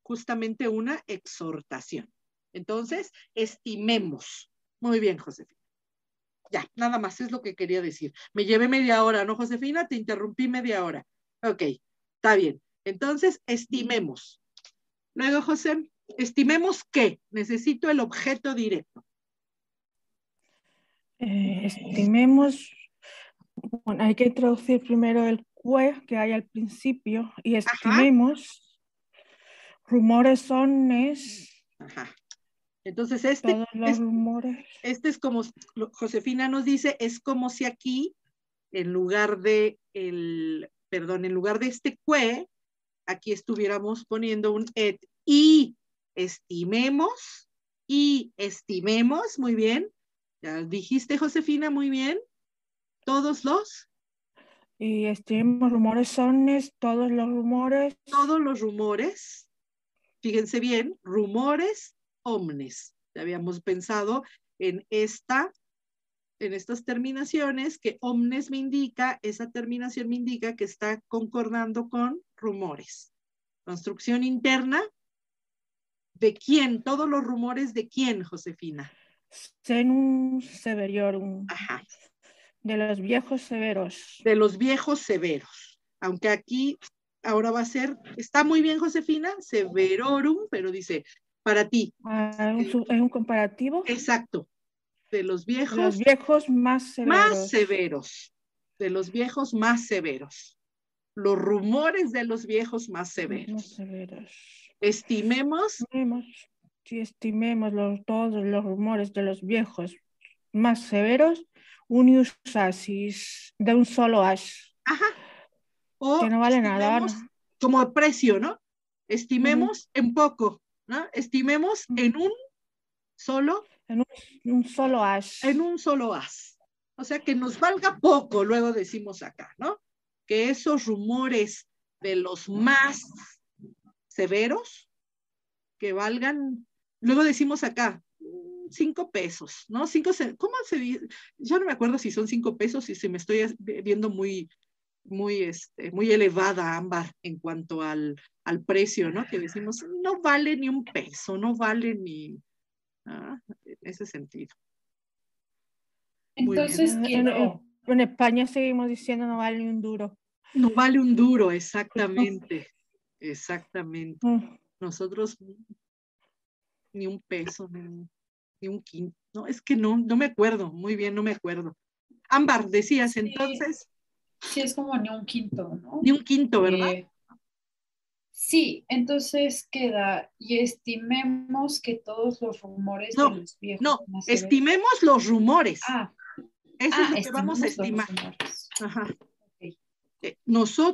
justamente una exhortación. Entonces, estimemos. Muy bien, Josefina. Ya, nada más es lo que quería decir. Me llevé media hora, ¿no, Josefina? Te interrumpí media hora. Ok, está bien. Entonces, estimemos. Luego, José, estimemos que necesito el objeto directo. Estimemos, bueno, hay que traducir primero el que hay al principio, y estimemos, rumores sones. Ajá. Entonces, todos los rumores. Este es como, Josefina nos dice, es como si aquí, en lugar de este que, aquí estuviéramos poniendo un et, y estimemos, muy bien. Ya dijiste, Josefina, muy bien. ¿Todos los? Y estimemos rumores omnes, todos los rumores. Todos los rumores, fíjense bien, rumores omnes. Ya habíamos pensado en estas terminaciones, que omnes me indica, esa terminación me indica que está concordando con rumores. Construcción interna, ¿de quién? Todos los rumores de quién, Josefina. Senum severiorum. Ajá. De los viejos severos. De los viejos severos. Aunque aquí ahora va a ser, está muy bien, Josefina, severorum, pero dice, para ti. ¿Es un comparativo? Exacto. De los viejos. De los viejos más severos. Más severos. De los viejos más severos. Los rumores de los viejos más severos. Más severos. Estimemos. Si estimemos todos los rumores de los viejos más severos, unius asis, de un solo as. Ajá. O que no vale nada. Como precio, ¿no? Estimemos en poco, ¿no? Estimemos en un solo. En un solo as. En un solo as. O sea, que nos valga poco, luego decimos acá, ¿no? Que esos rumores de los más severos, que valgan, luego decimos acá, 5 pesos, ¿no? 5, ¿cómo se dice? Ya no me acuerdo si son 5 pesos y si me estoy viendo muy elevada, Ámbar, en cuanto al precio, ¿no? Que decimos, no vale ni un peso, no vale ni... en ese sentido. Entonces, en España seguimos diciendo no vale ni un duro. No vale un duro, exactamente. Exactamente. Nosotros ni un peso, ni un quinto. No, es que no me acuerdo, muy bien, no me acuerdo. Ámbar, decías sí. Entonces... Sí, es como ni un quinto, ¿no? Ni un quinto, ¿verdad? Sí, entonces queda, y estimemos que todos los rumores de los viejos... No, estimemos los rumores. Eso es lo que vamos a estimar. Ajá. Okay.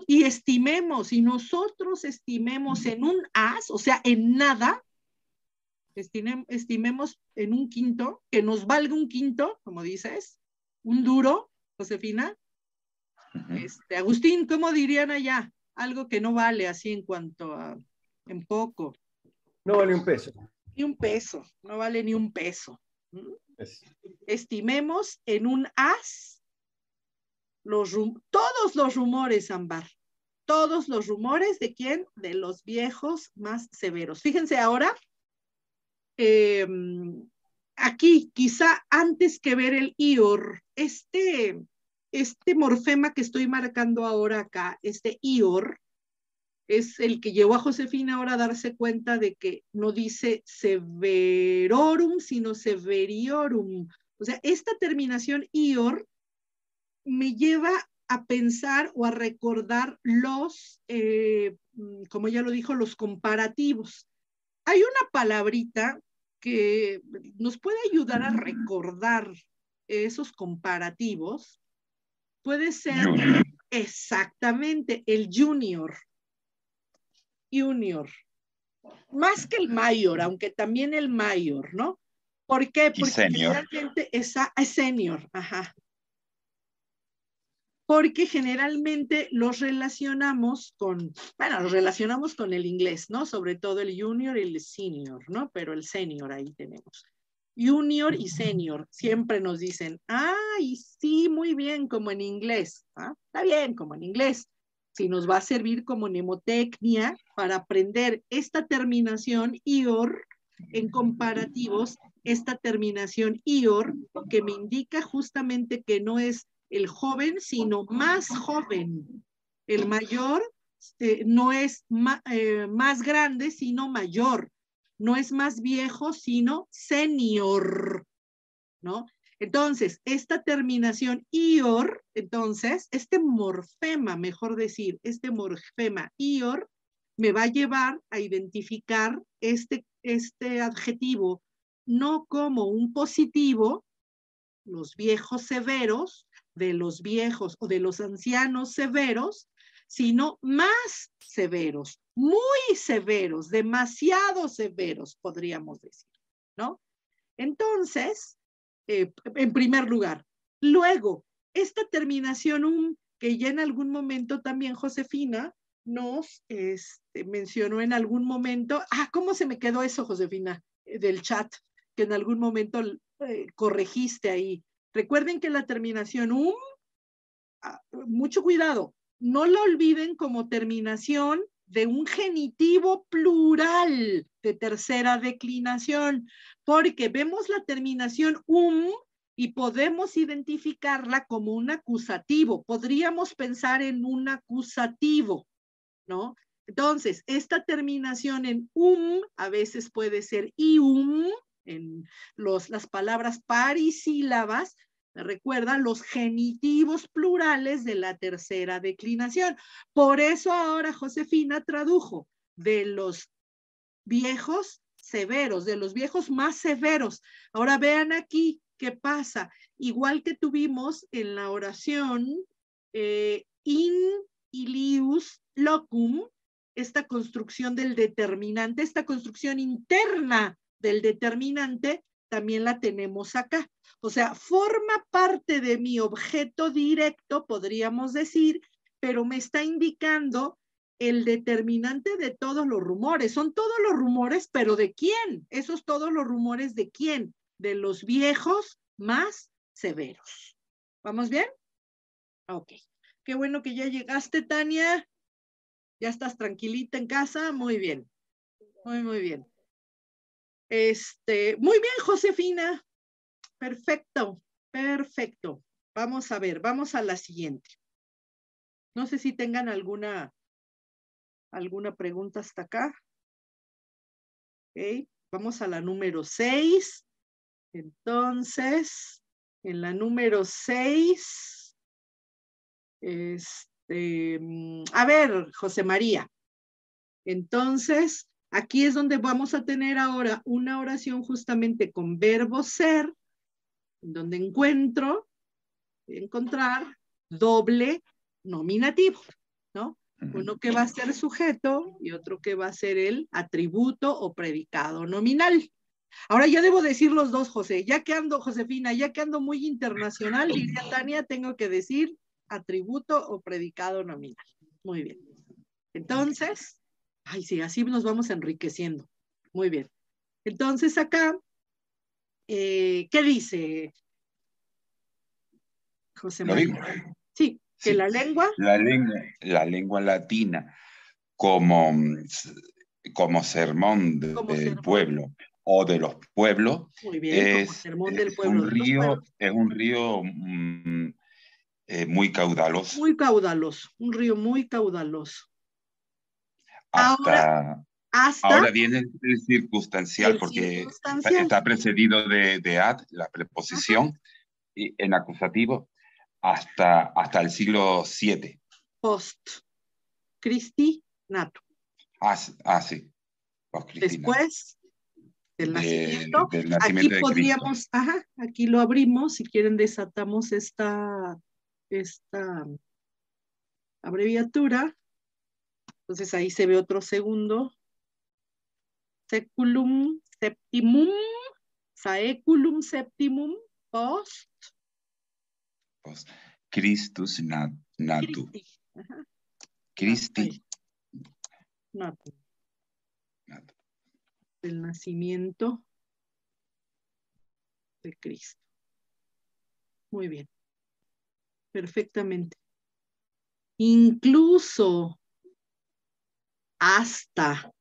Y estimemos, y nosotros estimemos en un as, o sea, en nada, estimemos en un quinto, que nos valga un quinto, como dices, un duro, Josefina. Agustín, ¿cómo dirían allá? Algo que no vale así en cuanto a, en poco. No vale un peso. Ni un peso, no vale ni un peso. Estimemos en un as todos los rumores, Ámbar. Todos los rumores de quién? De los viejos más severos. Fíjense ahora, aquí quizá antes que ver el ior, este morfema que estoy marcando ahora acá, este ior, es el que llevó a Josefina ahora a darse cuenta de que no dice severorum, sino severiorum. O sea, esta terminación ior me lleva a pensar o a recordar como ya lo dijo, los comparativos. Hay una palabrita que nos puede ayudar a recordar esos comparativos. Puede ser exactamente el junior. Más que el mayor, aunque también el mayor, ¿no? ¿Por qué? Porque generalmente es senior, ajá. Porque generalmente los relacionamos con el inglés, ¿no? Sobre todo el junior y el senior, ¿no? Pero el senior ahí tenemos. Junior y senior, siempre nos dicen, y sí, muy bien, como en inglés. Está bien, como en inglés. Si nos va a servir como mnemotecnia para aprender esta terminación ior en comparativos, esta terminación ior que me indica justamente que no es el joven, sino más joven. El mayor no es más grande, sino mayor. No es más viejo, sino senior, ¿no? Entonces, esta terminación ior, entonces, este morfema, mejor decir, este morfema ior, me va a llevar a identificar este adjetivo no como un positivo, los viejos severos, de los viejos o de los ancianos severos, sino más severos, muy severos, demasiado severos, podríamos decir, ¿no? Entonces, en primer lugar. Luego, esta terminación que ya en algún momento también Josefina nos mencionó en algún momento. ¿Cómo se me quedó eso, Josefina? Del chat, que en algún momento corregiste ahí. Recuerden que la terminación mucho cuidado, no la olviden como terminación de un genitivo plural de tercera declinación, porque vemos la terminación y podemos identificarla como un acusativo. Podríamos pensar en un acusativo, ¿no? Entonces, esta terminación en a veces puede ser ium, en las palabras parisílabas. Recuerda los genitivos plurales de la tercera declinación. Por eso ahora Josefina tradujo de los viejos severos, de los viejos más severos. Ahora vean aquí qué pasa. Igual que tuvimos en la oración in ilius locum, esta construcción del determinante, esta construcción interna del determinante, también la tenemos acá. O sea, forma parte de mi objeto directo, podríamos decir, pero me está indicando el determinante de todos los rumores. Son todos los rumores, pero ¿de quién? Esos todos los rumores ¿de quién? De los viejos más severos. ¿Vamos bien? Ok. Qué bueno que ya llegaste, Tania. ¿Ya estás tranquilita en casa? Muy bien. Muy bien. Muy bien, Josefina. Perfecto. Vamos a ver, vamos a la siguiente. No sé si tengan alguna pregunta hasta acá. Ok. Vamos a la número 6. Entonces, en la número 6, a ver, José María. Entonces, aquí es donde vamos a tener ahora una oración justamente con verbo ser, donde encontrar doble nominativo, ¿no? Uno que va a ser sujeto y otro que va a ser el atributo o predicado nominal. Ahora ya debo decir los dos, José, Josefina, ya que ando muy internacional, diría Tania, tengo que decir atributo o predicado nominal. Muy bien. Entonces, sí, así nos vamos enriqueciendo. Muy bien. Entonces acá, ¿qué dice José María? Sí, que sí. la lengua. La lengua latina como sermón del pueblo o de los pueblos. Muy bien, como sermón del pueblo. Es un río muy caudaloso. Muy caudaloso, un río muy caudaloso. Ahora viene el circunstancial, porque está precedido de ad, la preposición, y en acusativo, hasta el siglo VII. Post Christi nato. Sí. Después del nacimiento. Aquí podríamos, aquí lo abrimos, si quieren desatamos esta abreviatura. Entonces ahí se ve otro segundo. Seculum septimum, saeculum septimum, post Christus natu. Christi natu. El nacimiento de Cristo. Muy bien. Perfectamente. Incluso hasta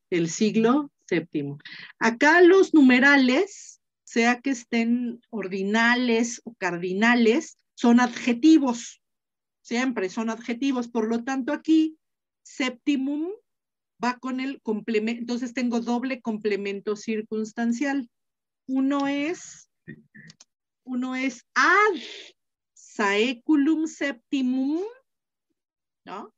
el siglo VII. Acá los numerales, sea que estén ordinales o cardinales, son adjetivos. Siempre son adjetivos. Por lo tanto, aquí, septimum va con el complemento. Entonces tengo doble complemento circunstancial. Uno es ad saeculum septimum, ¿no?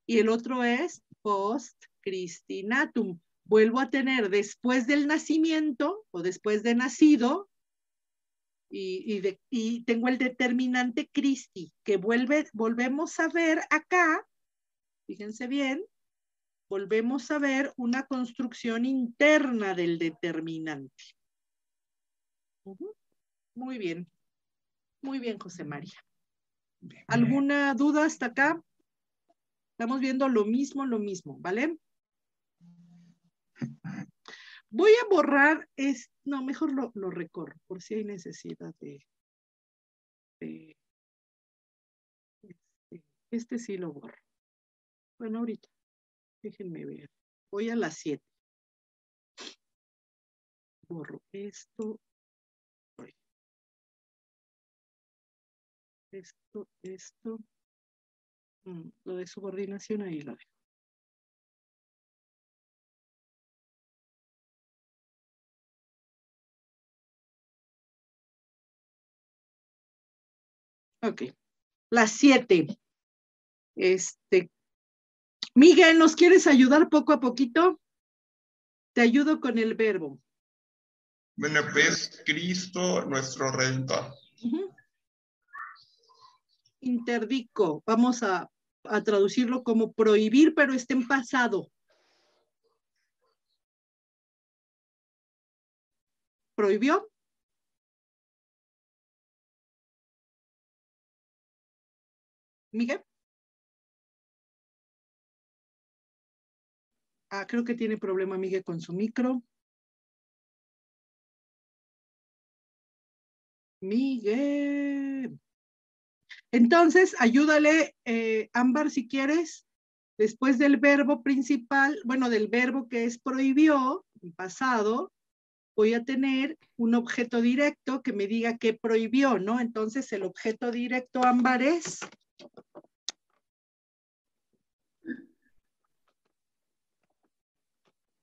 Y el otro es post Christi natum. Vuelvo a tener después del nacimiento o después de nacido y tengo el determinante Christi, que volvemos a ver acá, fíjense bien, volvemos a ver una construcción interna del determinante. Muy bien, José María. ¿Alguna duda hasta acá? Estamos viendo lo mismo, ¿vale? Voy a borrar, no, mejor lo recorro, por si hay necesidad de este sí lo borro. Bueno, ahorita, déjenme ver. Voy a las 7. Borro esto. Esto. Lo de subordinación ahí lo dejo. Ok. Las 7. Miguel, ¿nos quieres ayudar poco a poquito? Te ayudo con el verbo. Bueno, pues Cristo, nuestro Redentor. Interdico. Vamos a traducirlo como prohibir, pero está en pasado. ¿Prohibió? ¿Miguel? Creo que tiene problema Miguel con su micro. Miguel. Entonces, ayúdale, Ámbar, si quieres, después del verbo principal, bueno, del verbo que es prohibió, en pasado, voy a tener un objeto directo que me diga qué prohibió, ¿no? Entonces, el objeto directo, Ámbar, es...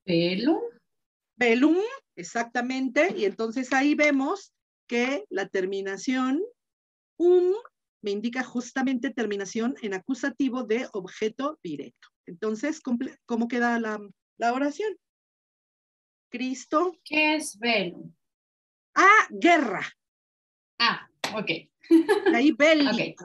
Velum. Velum, exactamente. Y entonces ahí vemos que la terminación me indica justamente terminación en acusativo de objeto directo. Entonces, ¿cómo queda la oración? Cristo. ¿Qué es velum? Guerra. Ok. De ahí bélico. Okay.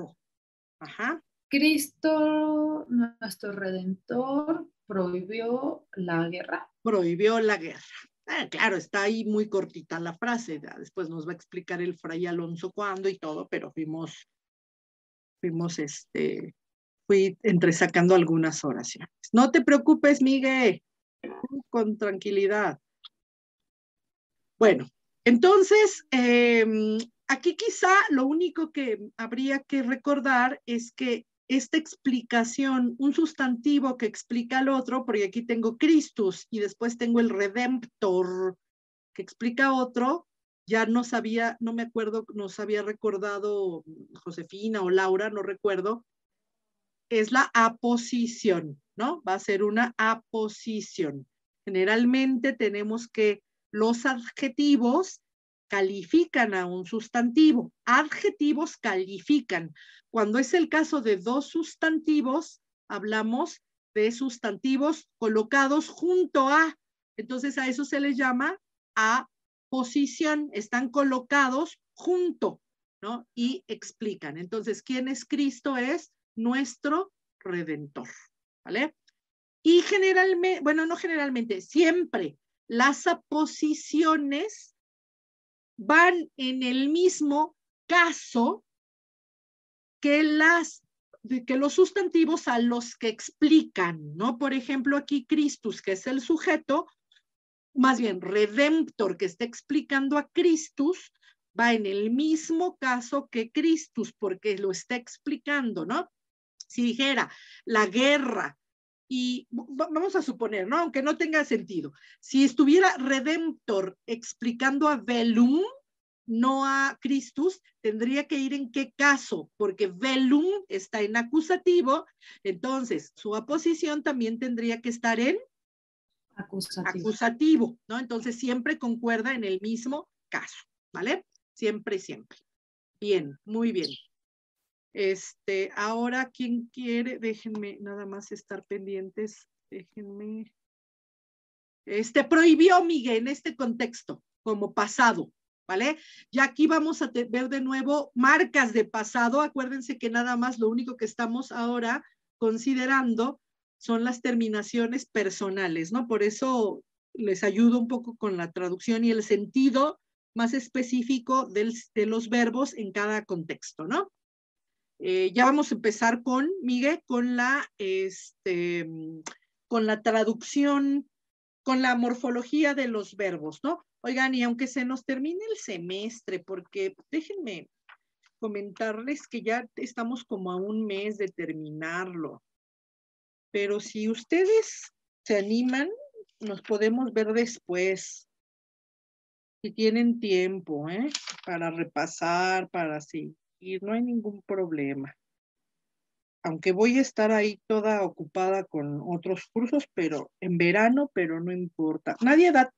Ajá. Cristo, nuestro Redentor, prohibió la guerra. Prohibió la guerra. Claro, está ahí muy cortita la frase. Después nos va a explicar el fray Alonso cuándo y todo, pero fui entresacando algunas oraciones. No te preocupes, Miguel, con tranquilidad. Bueno, entonces, aquí quizá lo único que habría que recordar es que esta explicación, un sustantivo que explica al otro, porque aquí tengo Christus y después tengo el Redemptor que explica otro, ya no me acuerdo, nos había recordado Josefina o Laura, no recuerdo, es la aposición, ¿no? Va a ser una aposición. Generalmente tenemos que los adjetivos califican a un sustantivo. Adjetivos califican. Cuando es el caso de dos sustantivos, hablamos de sustantivos colocados junto a. Entonces a eso se les llama aposición. Están colocados junto, ¿no? Y explican. Entonces, ¿quién es Cristo? Es nuestro Redentor, ¿vale? Y generalmente, bueno, no generalmente, siempre las aposiciones van en el mismo caso que los sustantivos a los que explican, ¿no? Por ejemplo, aquí Christus, que es el sujeto, más bien Redemptor, que está explicando a Christus, va en el mismo caso que Christus, porque lo está explicando, ¿no? Si dijera la guerra, y vamos a suponer, ¿no? Aunque no tenga sentido, si estuviera Redemptor explicando a Velum, no a Christus, tendría que ir en qué caso, porque Velum está en acusativo, entonces su aposición también tendría que estar en acusativo, ¿no? Entonces siempre concuerda en el mismo caso, ¿vale? Siempre. Bien, muy bien. Ahora, ¿quién quiere? Déjenme nada más estar pendientes. Déjenme. Prohibió, Miguel, en este contexto, como pasado, ¿vale? Y aquí vamos a ver de nuevo marcas de pasado. Acuérdense que nada más lo único que estamos ahora considerando son las terminaciones personales, ¿no? Por eso les ayudo un poco con la traducción y el sentido más específico de los verbos en cada contexto, ¿no? Ya vamos a empezar con, Miguel, con la traducción, con la morfología de los verbos, ¿no? Oigan, y aunque se nos termine el semestre, porque déjenme comentarles que ya estamos como a un mes de terminarlo, pero si ustedes se animan, nos podemos ver después, si tienen tiempo, para repasar, para seguir, no hay ningún problema. Aunque voy a estar ahí toda ocupada con otros cursos, pero en verano, pero no importa. ¿Nadie da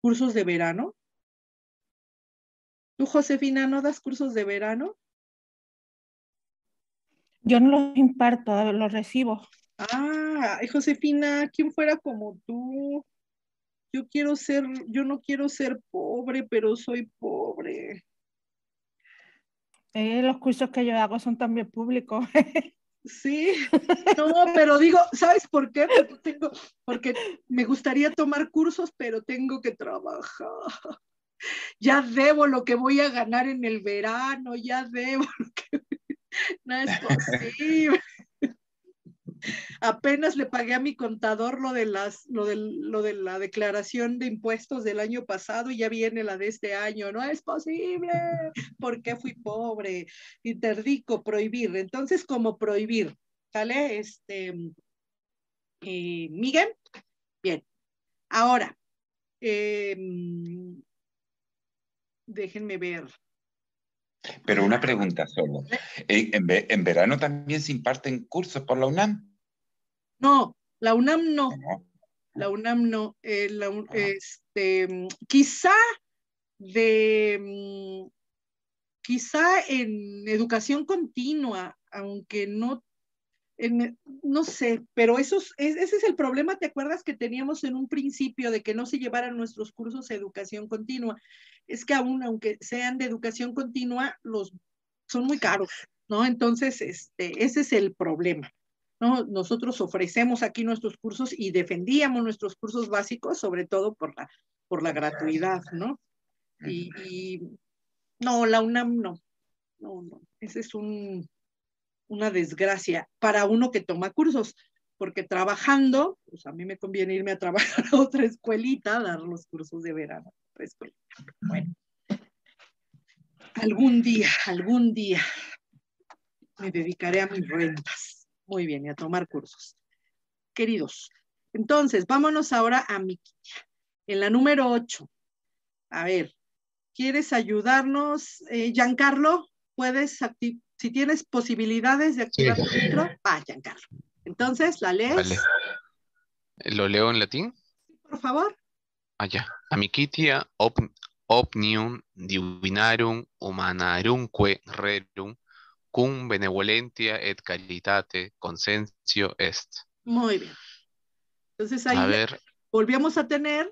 cursos de verano? ¿Tú, Josefina, no das cursos de verano? Yo no los imparto, los recibo. Ah, Josefina, ¿quién fuera como tú? Yo no quiero ser pobre, pero soy pobre. Los cursos que yo hago son también públicos. Sí, no, pero digo, ¿sabes por qué? Porque me gustaría tomar cursos, pero tengo que trabajar. Ya debo lo que voy a ganar en el verano, ya debo lo que... No es posible. Apenas le pagué a mi contador lo de la declaración de impuestos del año pasado y ya viene la de este año. No es posible, porque fui pobre. Interdico, prohibir. Entonces, como prohibir, ¿sale? Miguel, bien. Ahora, déjenme ver. Pero una pregunta solo. ¿En verano también se imparten cursos por la UNAM? No, la UNAM no. No. La UNAM no. Quizá quizá en educación continua, aunque no, no sé, pero ese es el problema, ¿te acuerdas que teníamos en un principio de que no se llevaran nuestros cursos de educación continua? Es que aunque sean de educación continua, son muy caros, ¿no? Entonces, ese es el problema, ¿no? Nosotros ofrecemos aquí nuestros cursos y defendíamos nuestros cursos básicos, sobre todo por la gratuidad, ¿no? Y no, la UNAM no. Ese es una desgracia para uno que toma cursos, porque trabajando, pues a mí me conviene irme a trabajar a otra escuelita, a dar los cursos de verano. Bueno, algún día me dedicaré a mis rentas. Muy bien, y a tomar cursos. Queridos, entonces, vámonos ahora a mi en la número 8. A ver, ¿quieres ayudarnos, Giancarlo? Si tienes posibilidades de activar tu micro, va, Giancarlo. Entonces, ¿la lees? Vale. ¿Lo leo en latín? Por favor. Ya. Amicitia omnium divinarum humanarumque rerum cum benevolentia et caritate consensio est. Muy bien. Entonces ahí volvíamos a tener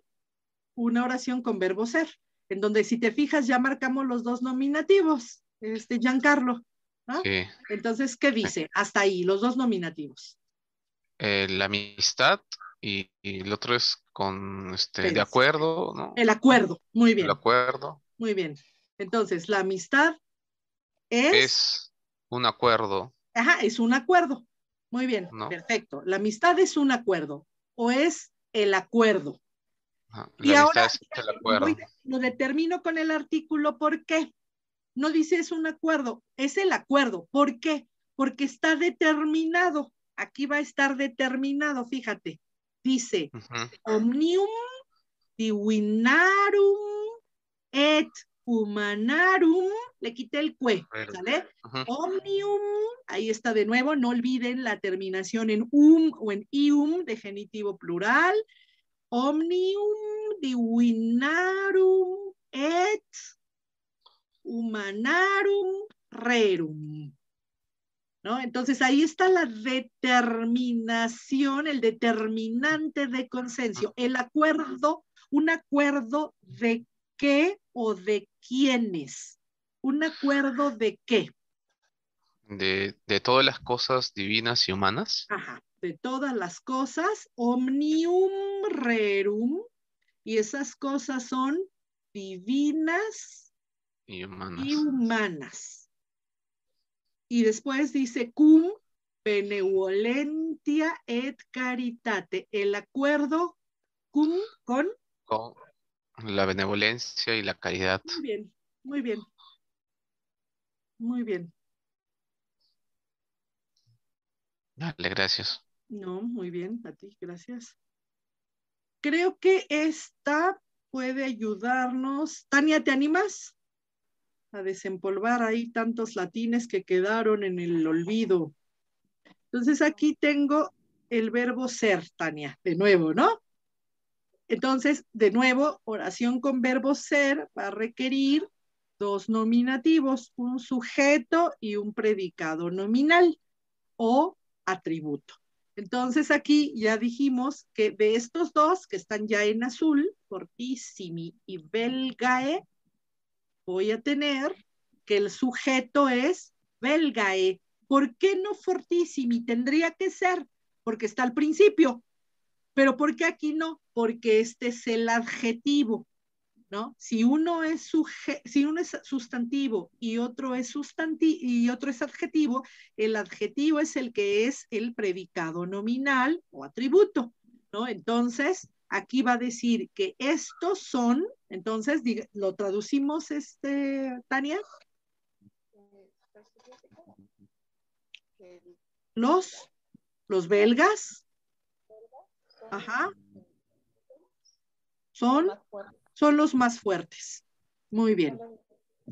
una oración con verbo ser, en donde si te fijas ya marcamos los dos nominativos, Giancarlo, ¿no? Sí. Entonces, ¿qué dice? Hasta ahí, los dos nominativos. La amistad y el otro es con de acuerdo, ¿no? El acuerdo, muy bien. El acuerdo. Muy bien. Entonces, la amistad es un acuerdo. Ajá, es un acuerdo. Muy bien, ¿no? Perfecto. La amistad es un acuerdo o es el acuerdo. Y ahora es el acuerdo. Lo determino con el artículo, ¿por qué? No dice es un acuerdo, es el acuerdo. ¿Por qué? Porque está determinado. Aquí va a estar determinado, fíjate. Dice, omnium divinarum et humanarum, le quité el cue, ¿sale? Omnium, ahí está de nuevo, no olviden la terminación en o en ium de genitivo plural. Omnium divinarum et humanarum rerum, ¿no? Entonces ahí está la determinación, el determinante de consensio, el acuerdo, un acuerdo de qué o de quiénes, un acuerdo de qué. De todas las cosas divinas y humanas. Ajá, de todas las cosas, omnium rerum, y esas cosas son divinas y humanas. Y humanas. Y después dice cum benevolentia et caritate. El acuerdo cum con la benevolencia y la caridad. Muy bien, muy bien. Muy bien. Dale, gracias. No, muy bien, a ti, gracias. Creo que esta puede ayudarnos. Tania, ¿te animas a desempolvar ahí tantos latines que quedaron en el olvido? Entonces aquí tengo el verbo ser, Tania, de nuevo, ¿no? Entonces, de nuevo, oración con verbo ser va a requerir dos nominativos, un sujeto y un predicado nominal o atributo. Entonces aquí ya dijimos que de estos dos que están ya en azul, fortissimi y belgae, voy a tener que el sujeto es belgae. ¿Por qué no fortissimi? Tendría que ser, porque está al principio. Pero ¿por qué aquí no? Porque este es el adjetivo, ¿no? Si uno es sustantivo y otro es adjetivo, el adjetivo es el que es el predicado nominal o atributo, ¿no? Entonces, aquí va a decir que estos son, entonces, ¿lo traducimos, Tania? Los belgas. Ajá. Son los más fuertes. Muy bien.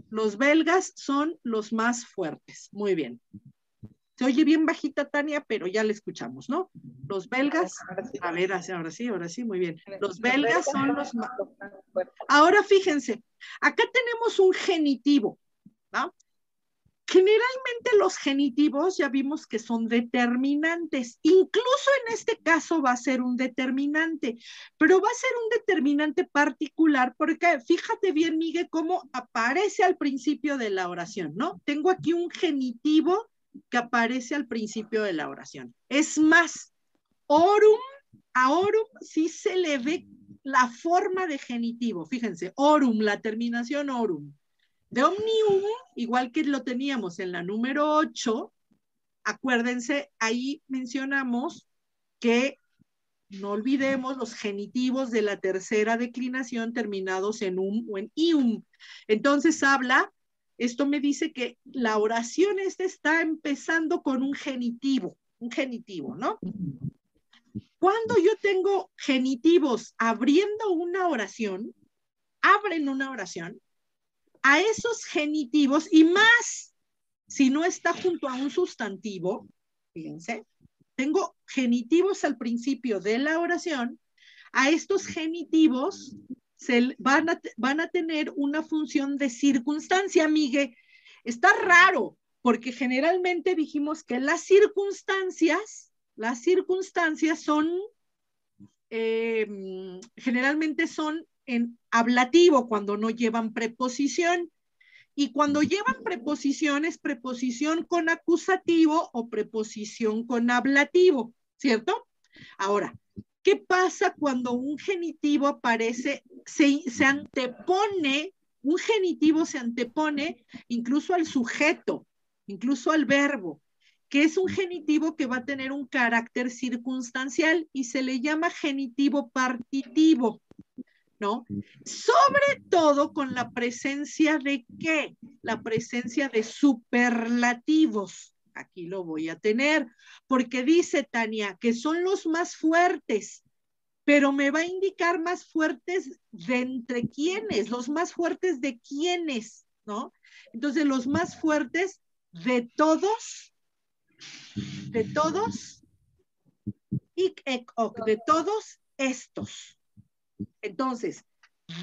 Los belgas son los más fuertes. Muy bien. Se oye bien bajita, Tania, pero ya la escuchamos, ¿no? Los belgas, a ver, ahora sí, muy bien. Los belgas son los más fuertes. Ahora fíjense, acá tenemos un genitivo, ¿no? Generalmente los genitivos ya vimos que son determinantes, incluso en este caso va a ser un determinante, pero va a ser un determinante particular porque fíjate bien, Miguel, cómo aparece al principio de la oración, ¿no? Tengo aquí un genitivo que aparece al principio de la oración. Es más, a orum sí se le ve la forma de genitivo, fíjense, orum, la terminación orum. De omnium, igual que lo teníamos en la número 8, acuérdense, ahí mencionamos que no olvidemos los genitivos de la tercera declinación terminados en o en ium. Entonces esto me dice que la oración está empezando con un genitivo, ¿no? Cuando yo tengo genitivos abriendo una oración, abren una oración, a esos genitivos, y más si no está junto a un sustantivo, fíjense, tengo genitivos al principio de la oración, a estos genitivos van a tener una función de circunstancia, Miguel. Está raro, porque generalmente dijimos que las circunstancias son, generalmente son en ablativo cuando no llevan preposición. Y cuando llevan preposición es preposición con acusativo o preposición con ablativo, ¿cierto? Ahora, ¿qué pasa cuando un genitivo aparece, se antepone, un genitivo se antepone incluso al sujeto, incluso al verbo, que es un genitivo que va a tener un carácter circunstancial y se le llama genitivo partitivo, ¿no? Sobre todo con la presencia de ¿qué? La presencia de superlativos. Aquí lo voy a tener, porque dice Tania que son los más fuertes, pero me va a indicar más fuertes de entre quiénes, los más fuertes de quiénes, ¿no? Entonces, los más fuertes de todos, de todos estos. Entonces,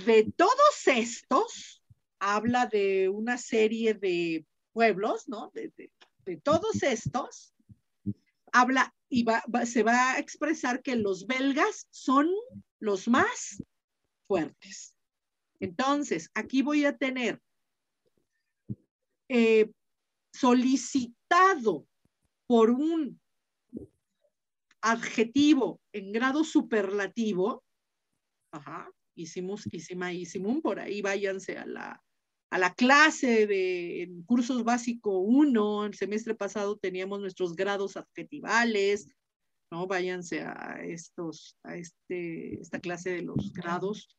de todos estos, habla de una serie de pueblos, ¿no? De todos estos, habla y se va a expresar que los belgas son los más fuertes. Entonces, aquí voy a tener solicitado por un adjetivo en grado superlativo, hicimos, por ahí váyanse a a la clase de cursos básico 1, el semestre pasado teníamos nuestros grados adjetivales, ¿no? Váyanse a esta clase de los grados.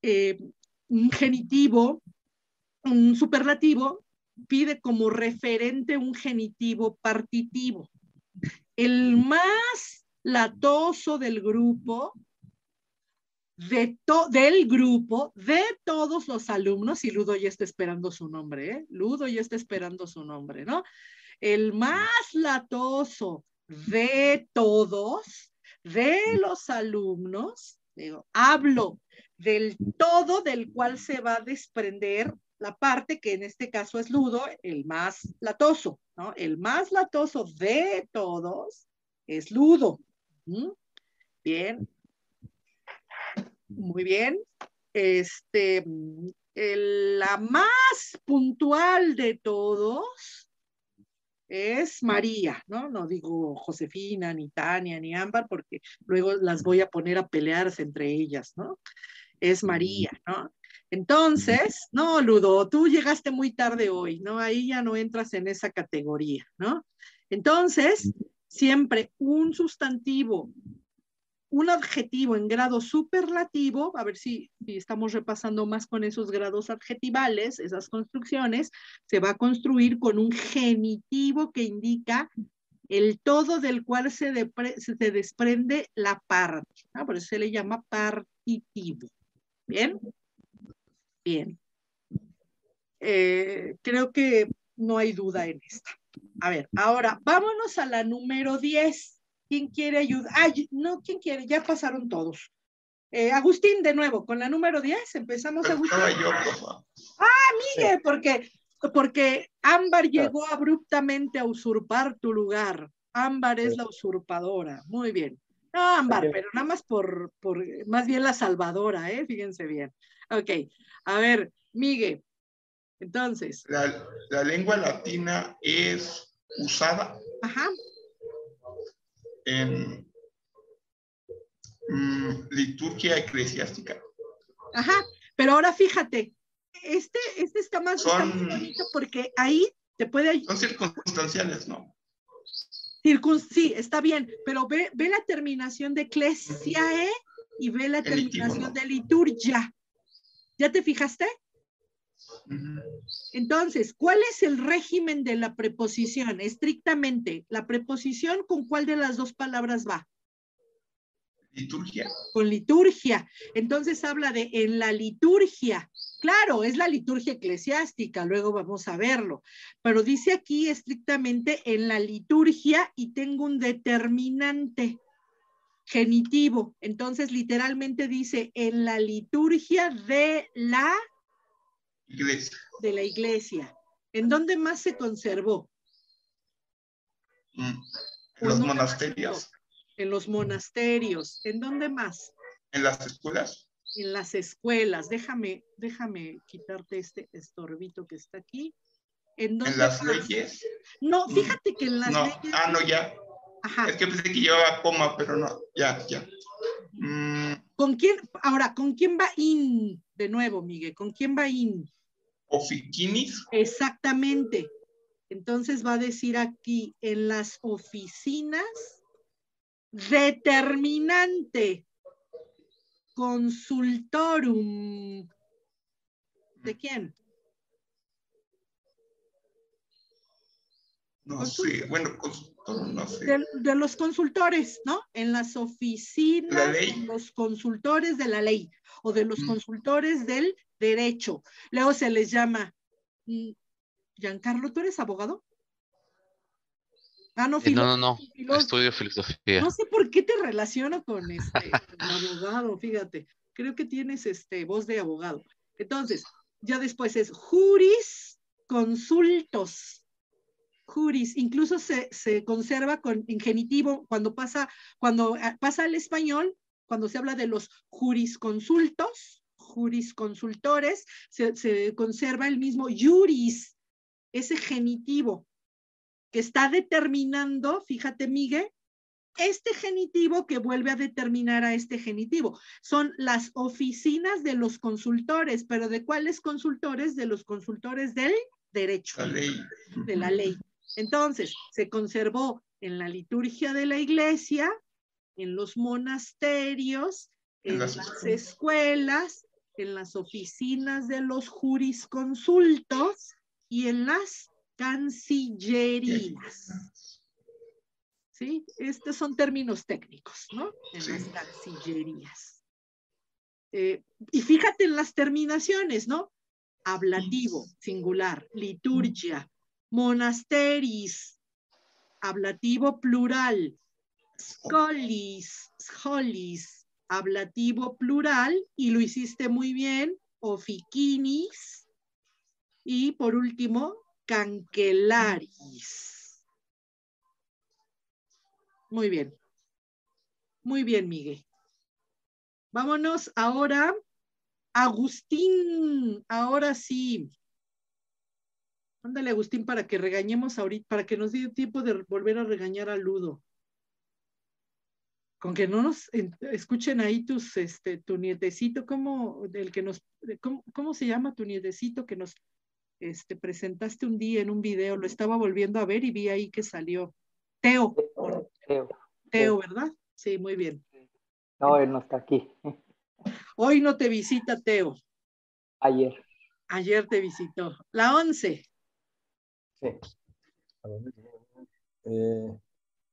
Un genitivo, un superlativo, pide como referente un genitivo partitivo. El más latoso del grupo, de todos los alumnos, y Ludo ya está esperando su nombre, ¿eh? Ludo ya está esperando su nombre, ¿no? El más latoso de todos, de los alumnos, digo, hablo del todo del cual se va a desprender la parte que en este caso es Ludo, el más latoso, ¿no? El más latoso de todos es Ludo. ¿Mm? Bien. Muy bien. La más puntual de todos es María, ¿no? No digo Josefina, ni Tania, ni Ámbar, porque luego las voy a poner a pelearse entre ellas, ¿no? Es María, ¿no? Entonces, no, Ludo, tú llegaste muy tarde hoy, ¿no? Ahí ya no entras en esa categoría, ¿no? Entonces, siempre un sustantivo, un adjetivo en grado superlativo, a ver si estamos repasando más con esos grados adjetivales, esas construcciones, se va a construir con un genitivo que indica el todo del cual se desprende la parte, ¿no? Por eso se le llama partitivo. ¿Bien? Bien. Creo que no hay duda en esta. A ver, ahora, vámonos a la número 10. ¿Quién quiere ayudar? No, ¿quién quiere? Ya pasaron todos. Agustín, de nuevo, con la número 10, empezamos, Agustín. Miguel, porque Ámbar llegó abruptamente a usurpar tu lugar. Ámbar es la usurpadora. Muy bien. No, Ámbar, pero nada más por más bien la salvadora, fíjense bien. Ok, a ver, Miguel, entonces. La lengua latina es usada en liturgia eclesiástica. Ajá, pero ahora fíjate, este está más bonito porque ahí te puede... Son circunstanciales, ¿no? Sí, está bien, pero ve la terminación de eclesiae y ve la terminación de liturgia. ¿Ya te fijaste? Entonces, ¿cuál es el régimen de la preposición? Estrictamente, ¿la preposición con cuál de las dos palabras va? Liturgia. Con liturgia. Entonces habla de en la liturgia. Claro, es la liturgia eclesiástica, luego vamos a verlo. Pero dice aquí estrictamente en la liturgia y tengo un determinante genitivo. Entonces literalmente dice en la liturgia de la iglesia. ¿En dónde más se conservó? En los monasterios. En los monasterios. ¿En dónde más? En las escuelas. En las escuelas. Déjame quitarte este estorbito que está aquí. ¿En las leyes? No, fíjate que en las leyes... no, ya. Ajá. Es que pensé que llevaba coma, pero no, ya. ¿Con quién? Ahora, ¿con quién va in? De nuevo, Miguel, ¿con quién va in? Oficinis. Exactamente. Entonces va a decir aquí, en las oficinas, determinante, consultorum. ¿De quién? No sé, bueno, no sé. De los consultores, ¿no? En las oficinas, de los consultores de la ley o de los consultores del derecho. Luego se les llama, Giancarlo, ¿tú eres abogado? No, estudio filosofía. No sé por qué te relaciono con abogado, fíjate. Creo que tienes voz de abogado. Entonces, ya después es juris consultos. Juris, incluso se conserva en genitivo cuando pasa al español, cuando se habla de los jurisconsultos, jurisconsultores, se conserva el mismo juris, ese genitivo que está determinando, fíjate, Miguel, este genitivo que vuelve a determinar a este genitivo. Son las oficinas de los consultores, pero ¿de cuáles consultores? De los consultores del derecho, de la ley. Entonces, se conservó en la liturgia de la iglesia, en los monasterios, en las escuelas, en las oficinas de los jurisconsultos y en las cancillerías. ¿Sí? Estos son términos técnicos, ¿no? En las cancillerías. Y fíjate en las terminaciones, ¿no? Ablativo, singular, liturgia, monasteris, ablativo plural, scholis, ablativo plural, y lo hiciste muy bien, oficinis, y por último, cancelaris. Muy bien. Muy bien, Miguel. Vámonos ahora, Agustín, ahora sí. Ándale, Agustín, para que regañemos ahorita, para que nos dé tiempo de volver a regañar a Ludo. Con que no nos escuchen ahí tu nietecito, ¿cómo se llama tu nietecito que nos presentaste un día en un video? Lo estaba volviendo a ver y vi ahí que salió. Teo, ¿verdad? Sí, muy bien. No, él no está aquí. Hoy no te visita Teo. Ayer. Ayer te visitó. La 11. Sí.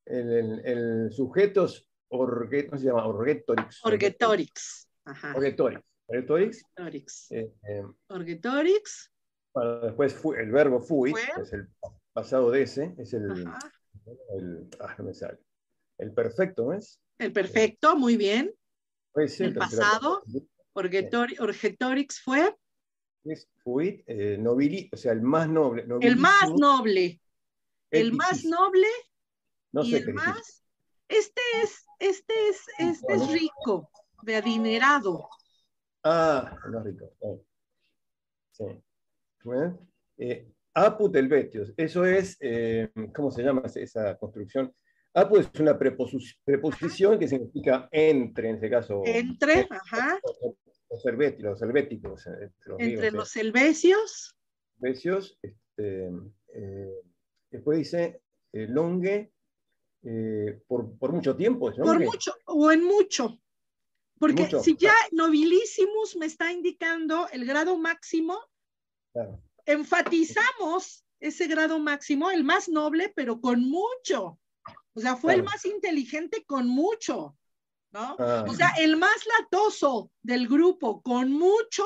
El sujeto ¿cómo se llama? Orgetorix. Orgetorix. Ajá. Orgetorix. Orgetorix. Después el verbo fuit, que es el pasado de ese, es no me sale. El perfecto, ¿no es? El perfecto, muy bien. El pasado, Orgetorix fue. Es fuit, nobili, o sea, el más noble. El más noble. El difícil. Más noble. No y sé el más. Este es rico, de adinerado. Ah, no es rico. Sí. Bueno, apud helvetios, eso es, ¿cómo se llama esa construcción? Apud es una preposición que significa entre, en este caso. Entre, ajá. Los helvéticos. Entre los helvecios. Helvecios, después dice longe, por mucho tiempo. ¿Es por mucho, o en mucho. Porque mucho. Si ya nobilissimus me está indicando el grado máximo, claro. Enfatizamos ese grado máximo, el más noble, pero con mucho. O sea, fue claro. El más inteligente con mucho, ¿no? O sea, el más latoso del grupo con mucho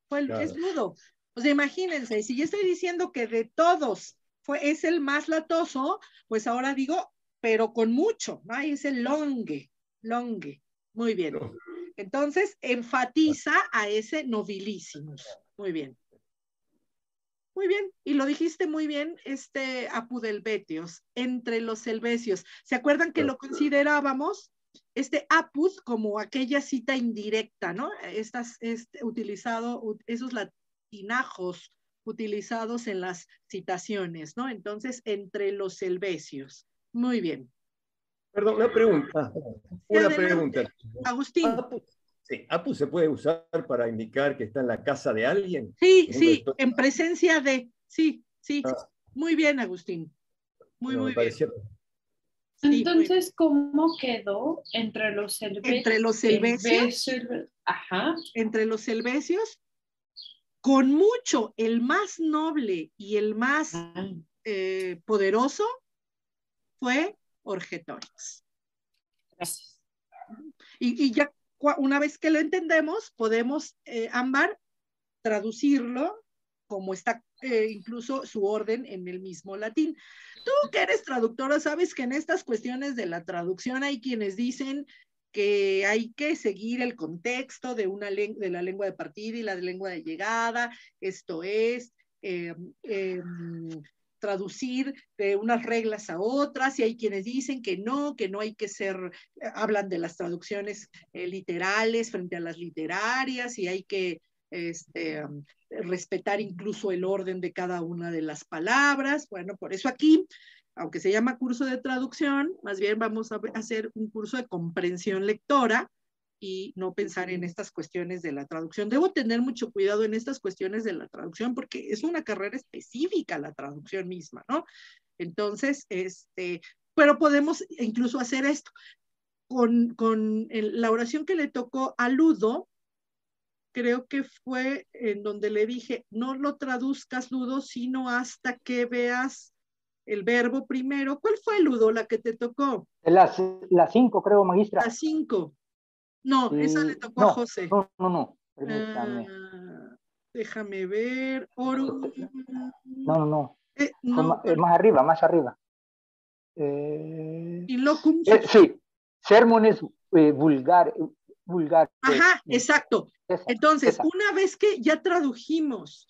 fue claro. Es Ludo. O sea, imagínense, si yo estoy diciendo que de todos es el más latoso, pues ahora digo, pero con mucho, ¿no? Ahí es el longe. Muy bien. Entonces, enfatiza a ese nobilissimus. Muy bien. Muy bien, y lo dijiste muy bien, apud helvetios, entre los helvecios. ¿Se acuerdan que lo considerábamos, apud, como aquella cita indirecta, ¿no? Esos latinajos utilizados en las citaciones, ¿no? Entonces, entre los helvecios. Muy bien. Perdón, una pregunta. Agustín. ¿Apud se puede usar para indicar que está en la casa de alguien? Sí, en presencia de. Sí. Muy bien, Agustín. Muy bien. Entonces, ¿cómo quedó entre los helvecios? Entre los helvecios. Ajá. Entre los helvecios, con mucho, el más noble y el más poderoso fue Orgetorix. Gracias. Y ya una vez que lo entendemos, podemos, Ámbar, traducirlo como está incluso su orden en el mismo latín. Tú que eres traductora, sabes que en estas cuestiones de la traducción hay quienes dicen que hay que seguir el contexto de la lengua de partida y la lengua de llegada, esto es traducir de unas reglas a otras, y hay quienes dicen que no hay que hablan de las traducciones literales frente a las literarias, y hay que respetar incluso el orden de cada una de las palabras. Bueno, por eso aquí aunque se llama curso de traducción, más bien vamos a hacer un curso de comprensión lectora y no pensar en estas cuestiones de la traducción. Debo tener mucho cuidado en estas cuestiones de la traducción porque es una carrera específica la traducción misma, ¿no? Entonces, pero podemos incluso hacer esto. Con la oración que le tocó a Ludo, creo que fue en donde le dije, no lo traduzcas, Ludo, sino hasta que veas el verbo primero. ¿Cuál fue, Ludo, la que te tocó? La 5, creo, magistra. La 5. No, esa le tocó a José. No. Permítame. Déjame ver. Orum. No. No. Más arriba. Ilocum. Sí, sermones vulgares. Ajá, exacto. Entonces, una vez que ya tradujimos,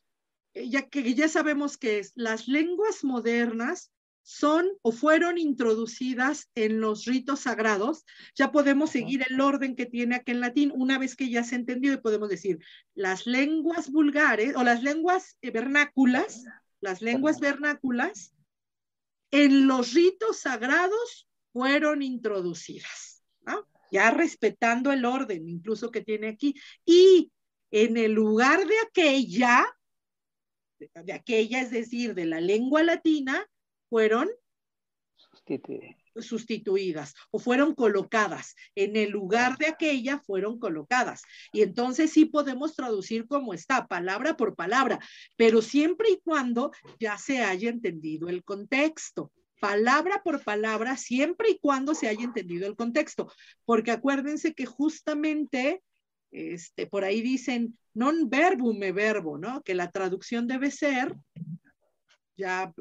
ya sabemos que las lenguas modernas son o fueron introducidas en los ritos sagrados, ya podemos seguir el orden que tiene aquel latín, una vez que ya se entendió, y podemos decir, las lenguas vulgares, o las lenguas vernáculas, en los ritos sagrados fueron introducidas, ¿no? Ya respetando el orden, incluso que tiene aquí, y en el lugar de aquella, es decir, de la lengua latina, fueron sustituidas o fueron colocadas. En el lugar de aquella fueron colocadas. Y entonces sí podemos traducir como está, palabra por palabra, pero siempre y cuando ya se haya entendido el contexto. Palabra por palabra, siempre y cuando se haya entendido el contexto. Porque acuérdense que justamente por ahí dicen non verbum e verbo, ¿no? Que la traducción debe ser, ya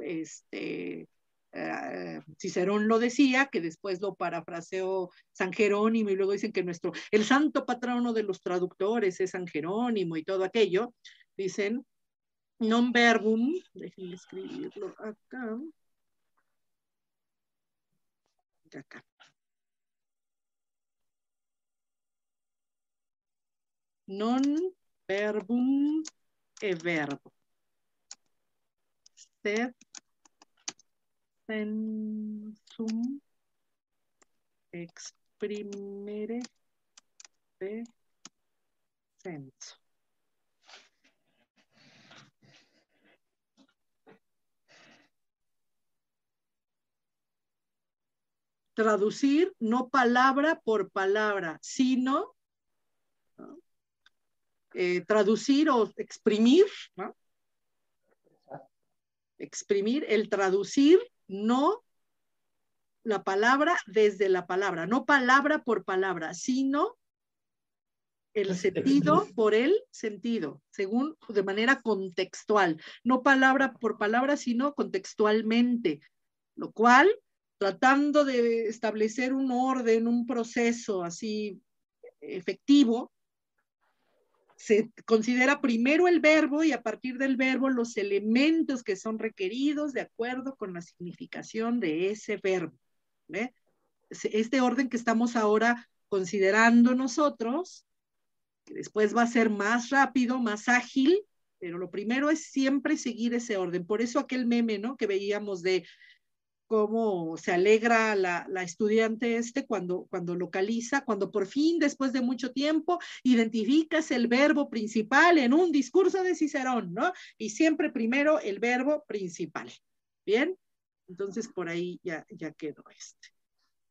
Cicerón lo decía, que después lo parafraseó San Jerónimo, y luego dicen que el santo patrono de los traductores es San Jerónimo y todo aquello. Dicen non verbum, déjenme escribirlo acá. Non verbum e verbo. Sed sensum exprimere de senso. Traducir no palabra por palabra, sino, ¿no? Traducir o exprimir, ¿no? Exprimir, el traducir, no la palabra desde la palabra, no palabra por palabra, sino el sentido por el sentido, según, de manera contextual, no palabra por palabra, sino contextualmente, lo cual, tratando de establecer un orden, un proceso así efectivo, se considera primero el verbo y a partir del verbo los elementos que son requeridos de acuerdo con la significación de ese verbo. ¿Ve? Este orden que estamos ahora considerando nosotros, que después va a ser más rápido, más ágil, pero lo primero es siempre seguir ese orden. Por eso aquel meme, ¿no? Que veíamos de cómo se alegra la estudiante cuando localiza, cuando por fin, después de mucho tiempo, identificas el verbo principal en un discurso de Cicerón, ¿no? Y siempre primero el verbo principal. ¿Bien? Entonces por ahí ya quedó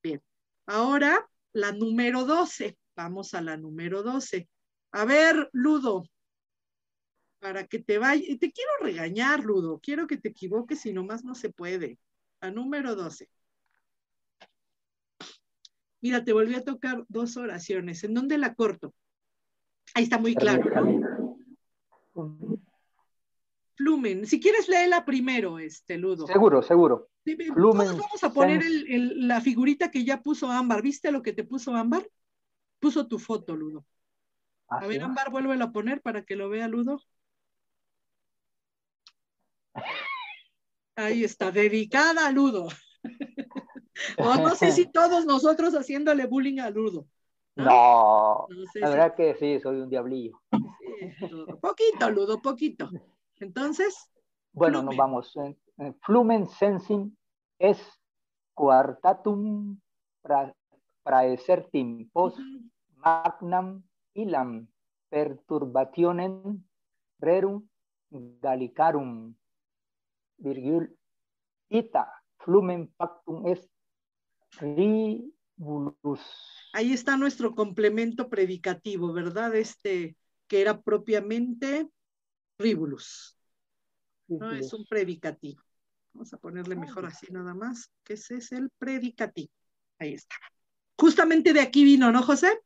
Bien. Ahora, la número 12. Vamos a la número 12. A ver, Ludo, para que te vaya, te quiero regañar, Ludo, quiero que te equivoques y nomás no se puede. A número 12. Mira, te volví a tocar 2 oraciones. ¿En dónde la corto? Ahí está muy claro, ¿no? Flumen. Si quieres, léela primero, Ludo. Seguro. Sí, Flumen. Todos vamos a poner la figurita que ya puso Ámbar. ¿Viste lo que te puso Ámbar? Puso tu foto, Ludo. A ver, Ámbar, vuélvelo a poner para que lo vea Ludo. Ahí está, dedicada a Ludo. O no sé si todos nosotros haciéndole bullying a Ludo. No sé, la verdad que sí, soy un diablillo. Sí, poquito, Ludo, poquito. Entonces. Bueno, nos vamos. Flumen sensum es quartatum praesertim post magnam illam perturbationem rerum gallicarum virgul ita flumen pactum est rivulus. Ahí está nuestro complemento predicativo, ¿verdad? Que era propiamente rivulus. No es un predicativo. Vamos a ponerle mejor así nada más, que ese es el predicativo. Ahí está. Justamente de aquí vino, ¿no, José?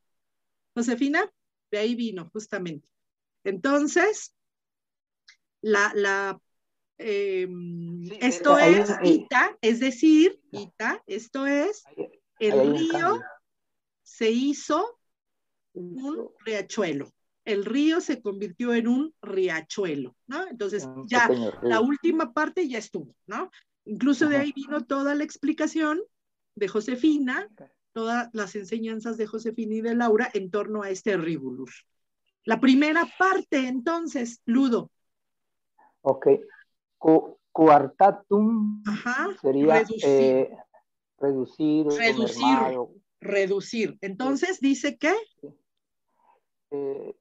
Josefina, de ahí vino, justamente. Entonces, esto es ita, es decir, ita, esto es, el río se hizo un riachuelo. El río se convirtió en un riachuelo, ¿no? Entonces, ya la última parte ya estuvo, ¿no? Incluso de ahí vino toda la explicación de Josefina, todas las enseñanzas de Josefina y de Laura en torno a este rivulus. La primera parte, entonces, Ludo. Ok. Quartatum sería reducir. Reducir. Entonces, dice que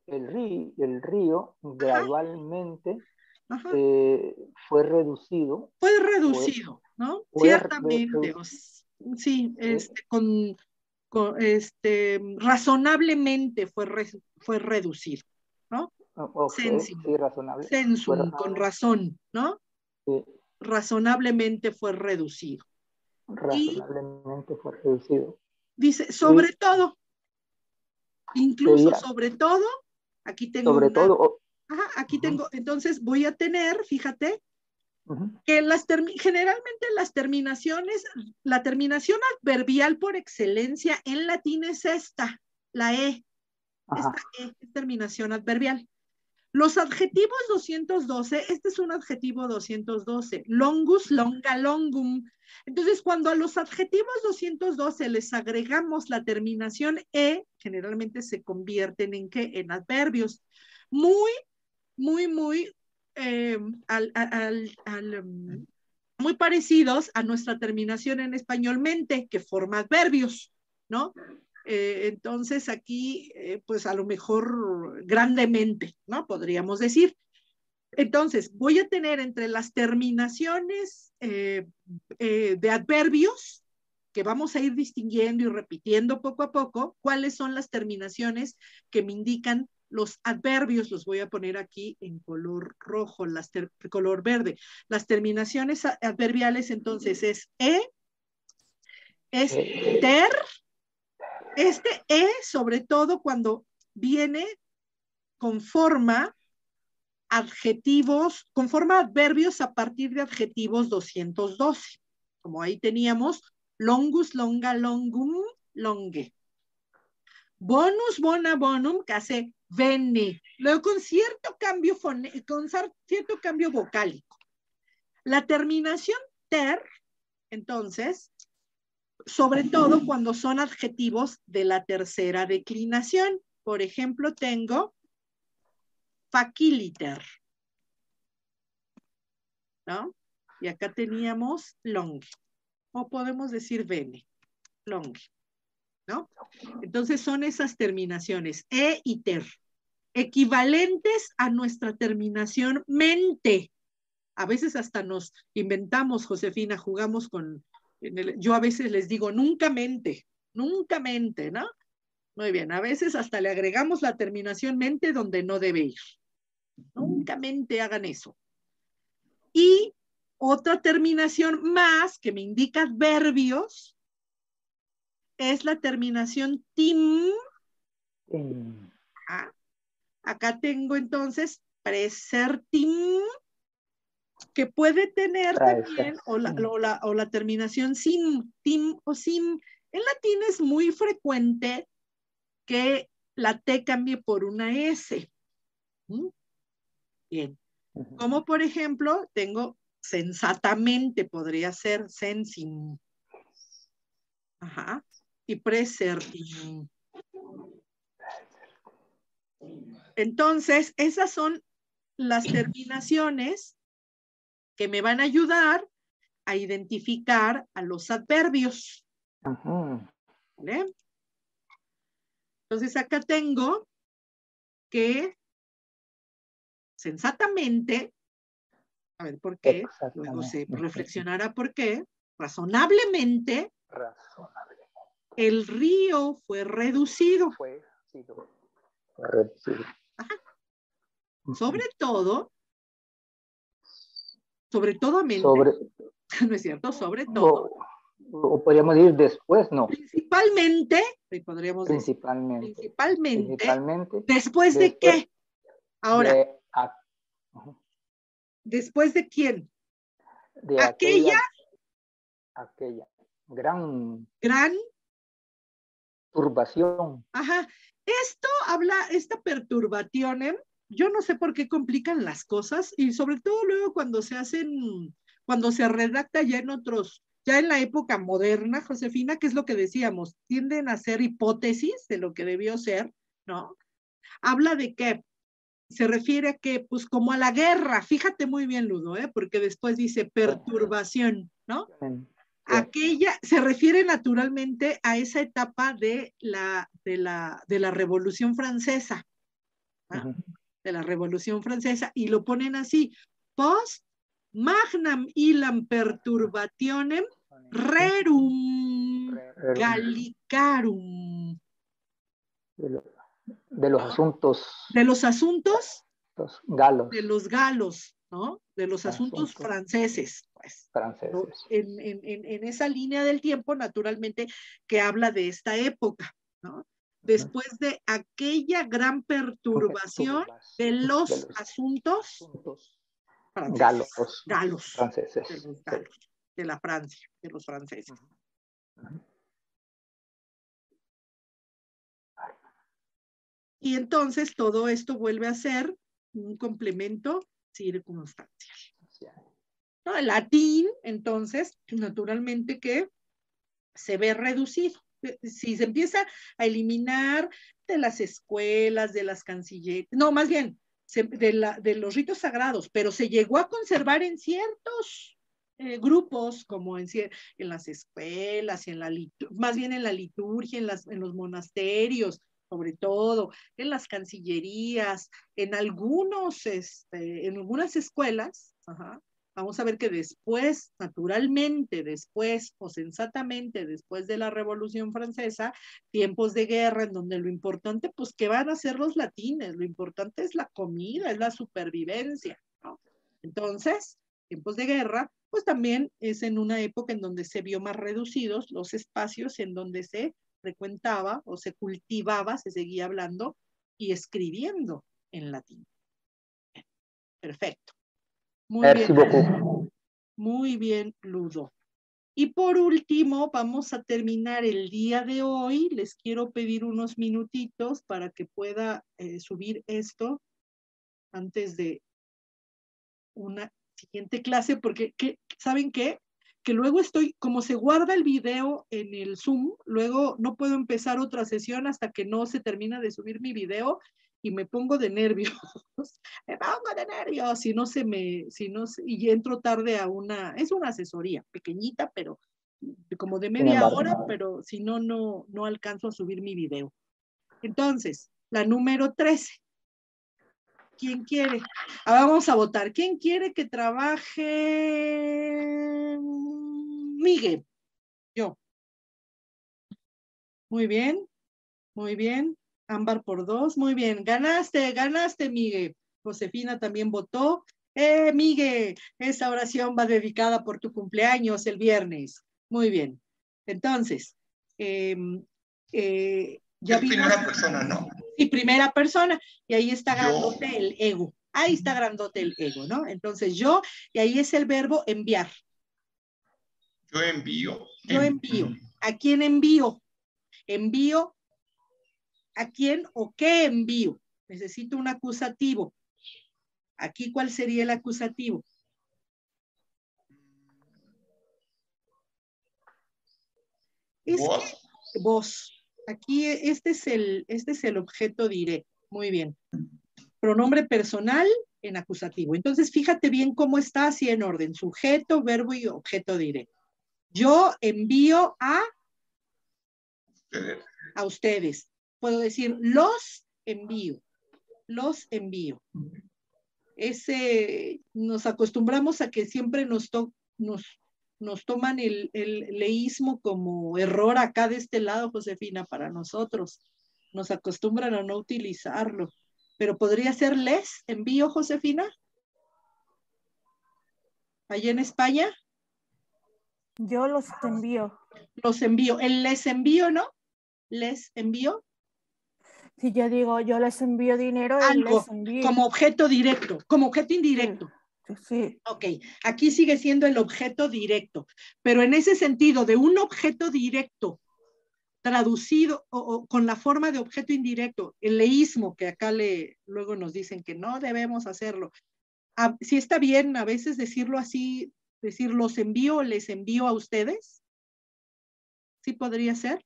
el río gradualmente fue reducido. Fue reducido, ¿no? Ciertamente. Sí, razonablemente fue reducido, ¿no? Sí, razonable. Sensum, con razón, ¿no? Sí. Razonablemente fue reducido. Razonablemente fue reducido. Dice, sobre todo, incluso sobre todo, aquí tengo aquí tengo, entonces voy a tener, fíjate, que generalmente las terminaciones, la terminación adverbial por excelencia en latín es esta, la E. Esta E es terminación adverbial. Los adjetivos 212, este es un adjetivo 212, longus, longa, longum. Entonces, cuando a los adjetivos 212 les agregamos la terminación E, generalmente se convierten en ¿qué? En adverbios. Muy muy parecidos a nuestra terminación en español mente, que forma adverbios, ¿no? Entonces aquí, pues a lo mejor grandemente, ¿no? Podríamos decir. Entonces, voy a tener entre las terminaciones de adverbios, que vamos a ir distinguiendo y repitiendo poco a poco, cuáles son las terminaciones que me indican los adverbios. Los voy a poner aquí en color rojo, color verde. Las terminaciones adverbiales, entonces, es ter. Sobre todo cuando viene conforma adverbios a partir de adjetivos 212. Como ahí teníamos longus, longa, longum, longe. Bonus, bona, bonum, que hace vene. Luego con cierto cambio vocálico. La terminación ter, entonces, sobre todo cuando son adjetivos de la tercera declinación. Por ejemplo, tengo faciliter, ¿no? Y acá teníamos longe, o podemos decir vene, longe, ¿no? Entonces son esas terminaciones, e y ter, equivalentes a nuestra terminación mente. A veces hasta nos inventamos, Josefina, jugamos con, yo a veces les digo, nunca mente, ¿no? Muy bien, a veces hasta le agregamos la terminación mente donde no debe ir. Nunca mente hagan eso. Y otra terminación más que me indica adverbios es la terminación tim. Acá tengo entonces presertim, que puede tener también, o la terminación sim, tim o sim. En latín es muy frecuente que la T cambie por una S. Bien. Como por ejemplo, tengo sensatamente, podría ser sensim. Y presertim. Entonces, esas son las terminaciones que me van a ayudar a identificar a los adverbios. Ajá. ¿Vale? Entonces acá tengo que sensatamente, a ver por qué, luego se reflexionará por qué, razonablemente, el río fue reducido. Ajá. Sobre todo, no es cierto, sobre todo. O podríamos decir después, no. Principalmente, podríamos decir, principalmente, ¿después de qué? Ahora, ¿después de quién? De aquella gran turbación. Ajá. Esto habla, esta perturbación, yo no sé por qué complican las cosas, y sobre todo luego cuando se hacen, cuando se redacta ya en otros, ya en la época moderna, Josefina, que es lo que decíamos, tienden a hacer hipótesis de lo que debió ser, ¿no? Habla de que se refiere a que, pues como a la guerra, fíjate muy bien, Ludo, porque después dice perturbación, ¿no? Aquella, se refiere naturalmente a esa etapa de la Revolución Francesa, ¿no? De la Revolución Francesa, y lo ponen así, post magnam illam perturbationem rerum gallicarum. De los asuntos. De los asuntos galos. De los galos, ¿no? De los asuntos franceses, pues. Franceses. En esa línea del tiempo, naturalmente, que habla de esta época, ¿no? Después de aquella gran perturbación de los asuntos galos, franceses. De los galos, de la Francia, de los franceses. Y entonces todo esto vuelve a ser un complemento circunstancial. ¿No? El latín, entonces, naturalmente que se ve reducido. Si se empieza a eliminar de las escuelas, de las cancillerías, no, más bien, de los ritos sagrados, pero se llegó a conservar en ciertos grupos, como en las escuelas, y más bien en la liturgia, en los monasterios, sobre todo, en las cancillerías, en algunas escuelas, vamos a ver que después, naturalmente, después o sensatamente, después de la Revolución Francesa, tiempos de guerra en donde lo importante, pues, ¿qué van a hacer los latines? Lo importante es la comida, es la supervivencia, ¿no? Entonces, tiempos de guerra, pues también es en una época en donde se vio más reducidos los espacios en donde se frecuentaba o se cultivaba, se seguía hablando y escribiendo en latín. Perfecto. Muy bien, Ludo. Y por último, vamos a terminar el día de hoy. Les quiero pedir unos minutitos para que pueda subir esto antes de una siguiente clase, porque ¿saben qué? Que luego como se guarda el video en el Zoom, luego no puedo empezar otra sesión hasta que no se termina de subir mi video y me pongo de nervios. Me pongo de nervios y entro tarde es una asesoría pequeñita, pero como de media hora, pero si no, no alcanzo a subir mi video. Entonces, la número 13. ¿Quién quiere? Vamos a votar. ¿Quién quiere que trabaje? Miguel. Yo. Muy bien. Muy bien. Ámbar por 2. Muy bien. Ganaste, Miguel. Josefina también votó. Miguel, esa oración va dedicada por tu cumpleaños el viernes. Muy bien. Entonces, ya vimos. Primera persona, ¿no? Sí, primera persona, y ahí está grandote el ego. Ahí está grandote el ego, ¿no? Entonces yo, y ahí es el verbo enviar. Yo envío. Yo envío. ¿A quién envío? Envío. ¿A quién o qué envío? Necesito un acusativo. Aquí, ¿cuál sería el acusativo? Vos. Aquí este es el objeto directo. Muy bien. Pronombre personal, en acusativo. Entonces, fíjate bien cómo está así en orden, sujeto, verbo y objeto directo. Yo envío a ustedes. Puedo decir, los envío. Los envío. Nos acostumbramos a que siempre nos toman el leísmo como error acá de este lado, Josefina, para nosotros. Nos acostumbran a no utilizarlo. Pero podría ser les envío, Josefina. Allá en España. Yo los envío. Los envío. El les envío, ¿no? Les envío. Si yo digo, yo les envío dinero, algo les envío. Como objeto directo, como objeto indirecto. Sí. Ok, aquí sigue siendo el objeto directo, pero en ese sentido de un objeto directo traducido o con la forma de objeto indirecto, el leísmo que acá luego nos dicen que no debemos hacerlo. Si está bien a veces decirlo así, decir los envío, les envío a ustedes. ¿Sí podría ser?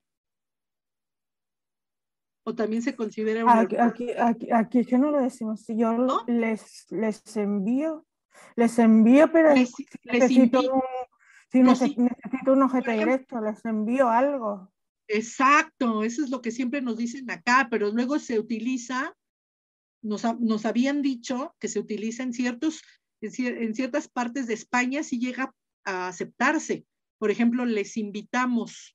¿O también se considera un aquí que no lo decimos. Si yo ¿no? les envío, pero necesito un objeto directo, les envío algo. Exacto, eso es lo que siempre nos dicen acá, pero luego se utiliza, nos habían dicho que se utiliza en ciertas partes de España, si llega a aceptarse. Por ejemplo, les invitamos.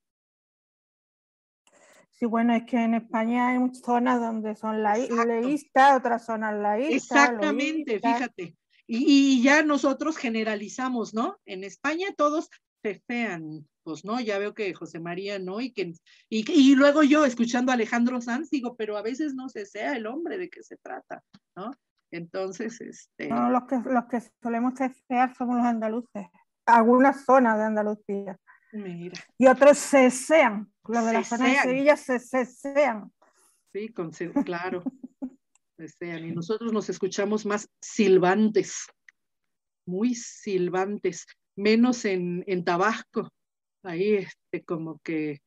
Sí, bueno, es que en España hay muchas zonas donde son leístas, otras zonas laístas. Exactamente, fíjate. Y ya nosotros generalizamos, ¿no? En España todos fefean, pues, ¿no? Ya veo que José María, ¿no? Y luego yo, escuchando a Alejandro Sanz, digo, pero a veces no se sea el hombre de qué se trata, ¿no? Entonces, No, los que solemos fefear somos los andaluces. Algunas zonas de Andalucía. Mira. Y otros cesean. Los de la zona de Sevilla cesean. Sí, claro. Cesean. Y nosotros nos escuchamos más silbantes. Muy silbantes. Menos en Tabasco. Ahí, como que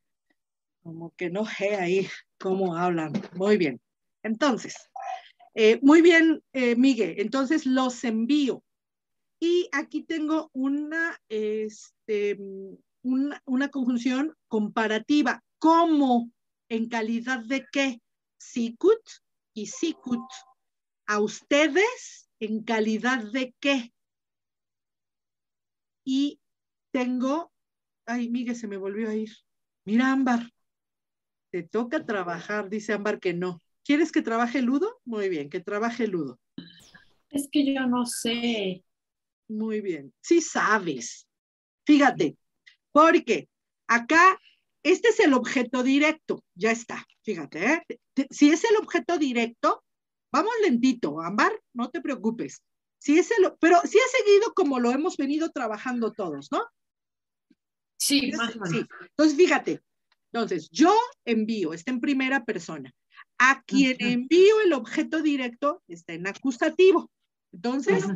no sé ahí cómo hablan. Muy bien. Entonces, muy bien, Miguel. Entonces, los envío. Y aquí tengo una conjunción comparativa. ¿Cómo? ¿En calidad de qué? Sicut y sicut. ¿A ustedes en calidad de qué? Y tengo, ay, Miguel, se me volvió a ir. Mira, Ámbar, te toca trabajar, dice Ámbar que no. ¿Quieres que trabaje Ludo? Muy bien, que trabaje Ludo. Es que yo no sé. Muy bien, sí sabes. Fíjate, porque acá, este es el objeto directo, ya está, fíjate, ¿eh? Si es el objeto directo, vamos lentito, Ámbar, no te preocupes. Pero sí ha seguido como lo hemos venido trabajando todos, ¿no? Sí, más o menos. Sí. Entonces, fíjate, yo envío, está en primera persona. A quien envío el objeto directo está en acusativo. Entonces,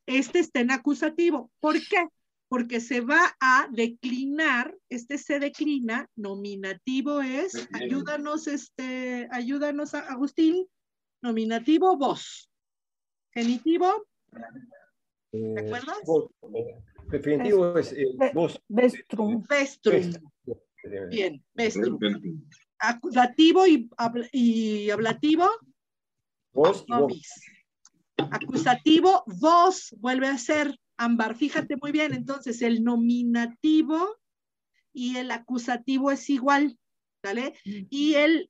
este está en acusativo. ¿Por qué? Porque se va a declinar, se declina, nominativo es, ayúdanos, Agustín, nominativo, vos. Genitivo, ¿te acuerdas? Definitivo es vos. Vestrum. Bien, vestrum. Acusativo y ablativo, vos y vos. Acusativo, vos, vuelve a ser, Ámbar, fíjate muy bien, entonces el nominativo y el acusativo es igual, ¿vale? Y el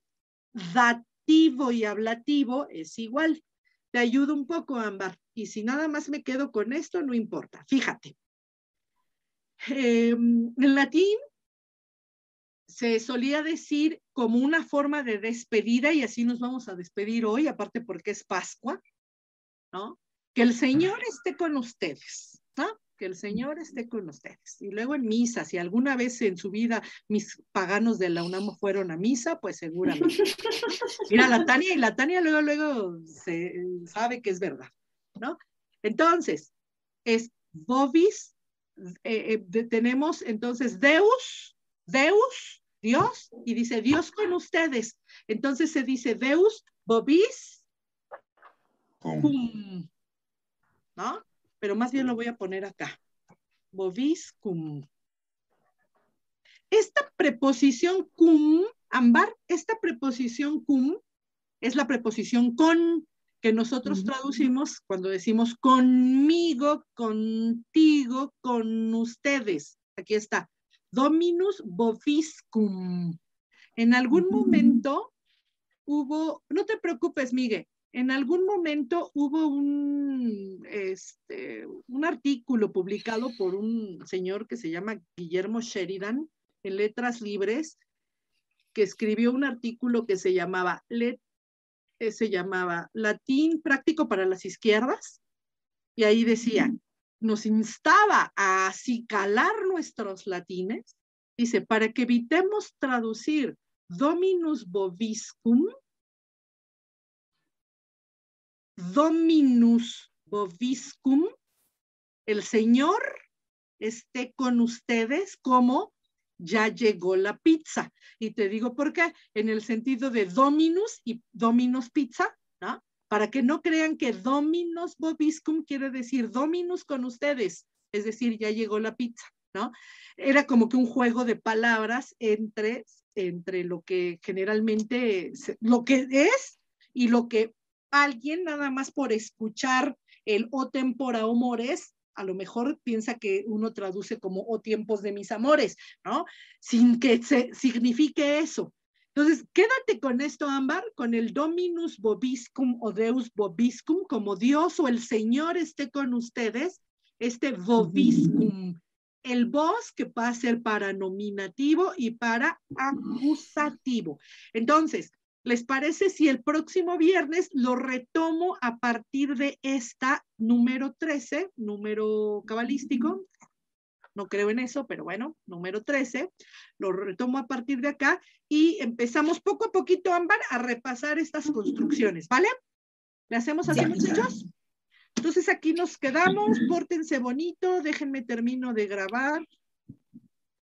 dativo y ablativo es igual. Te ayudo un poco, Ámbar, y si nada más me quedo con esto, no importa, fíjate. En latín se solía decir como una forma de despedida, y así nos vamos a despedir hoy, aparte porque es Pascua, ¿no? Que el Señor esté con ustedes, ¿no? Que el Señor esté con ustedes. Y luego en misa, si alguna vez en su vida mis paganos de la UNAM fueron a misa, pues seguramente. Mira, la Tania luego se sabe que es verdad, ¿no? Entonces, es vobis, tenemos entonces Deus, Dios, y dice Dios con ustedes. Entonces se dice Deus, vobis, cum. ¿no? Pero más bien lo voy a poner acá. Boviscum. Esta preposición cum, Ámbar, esta preposición cum es la preposición con, que nosotros traducimos cuando decimos conmigo, contigo, con ustedes. Aquí está. Dominus boviscum. En algún momento hubo, no te preocupes, Miguel, en algún momento hubo un artículo publicado por un señor que se llama Guillermo Sheridan en Letras Libres, que escribió un artículo que se llamaba Latín práctico para las izquierdas, y ahí decía, nos instaba a acicalar nuestros latines, dice, para que evitemos traducir Dominus boviscum, el Señor esté con ustedes como ya llegó la pizza. Y te digo por qué, en el sentido de Dominus y Dominus pizza, ¿no? Para que no crean que Dominus boviscum quiere decir Dominus con ustedes, es decir, ya llegó la pizza, ¿no? Era como que un juego de palabras entre lo que generalmente, lo que es y lo que alguien nada más por escuchar el o tempora o mores, a lo mejor piensa que uno traduce como o tiempos de mis amores, ¿no? Sin que signifique eso. Entonces, quédate con esto, Ámbar, con el Dominus boviscum o Deus boviscum, como Dios o el Señor esté con ustedes, este boviscum. El vos que va a ser para nominativo y para acusativo. Entonces, ¿les parece si el próximo viernes lo retomo a partir de esta número 13, número cabalístico? No creo en eso, pero bueno, número 13, lo retomo a partir de acá y empezamos poco a poquito, Ámbar, a repasar estas construcciones, ¿vale? ¿Le hacemos así, muchachos? Entonces aquí nos quedamos, pórtense bonito, déjenme termino de grabar.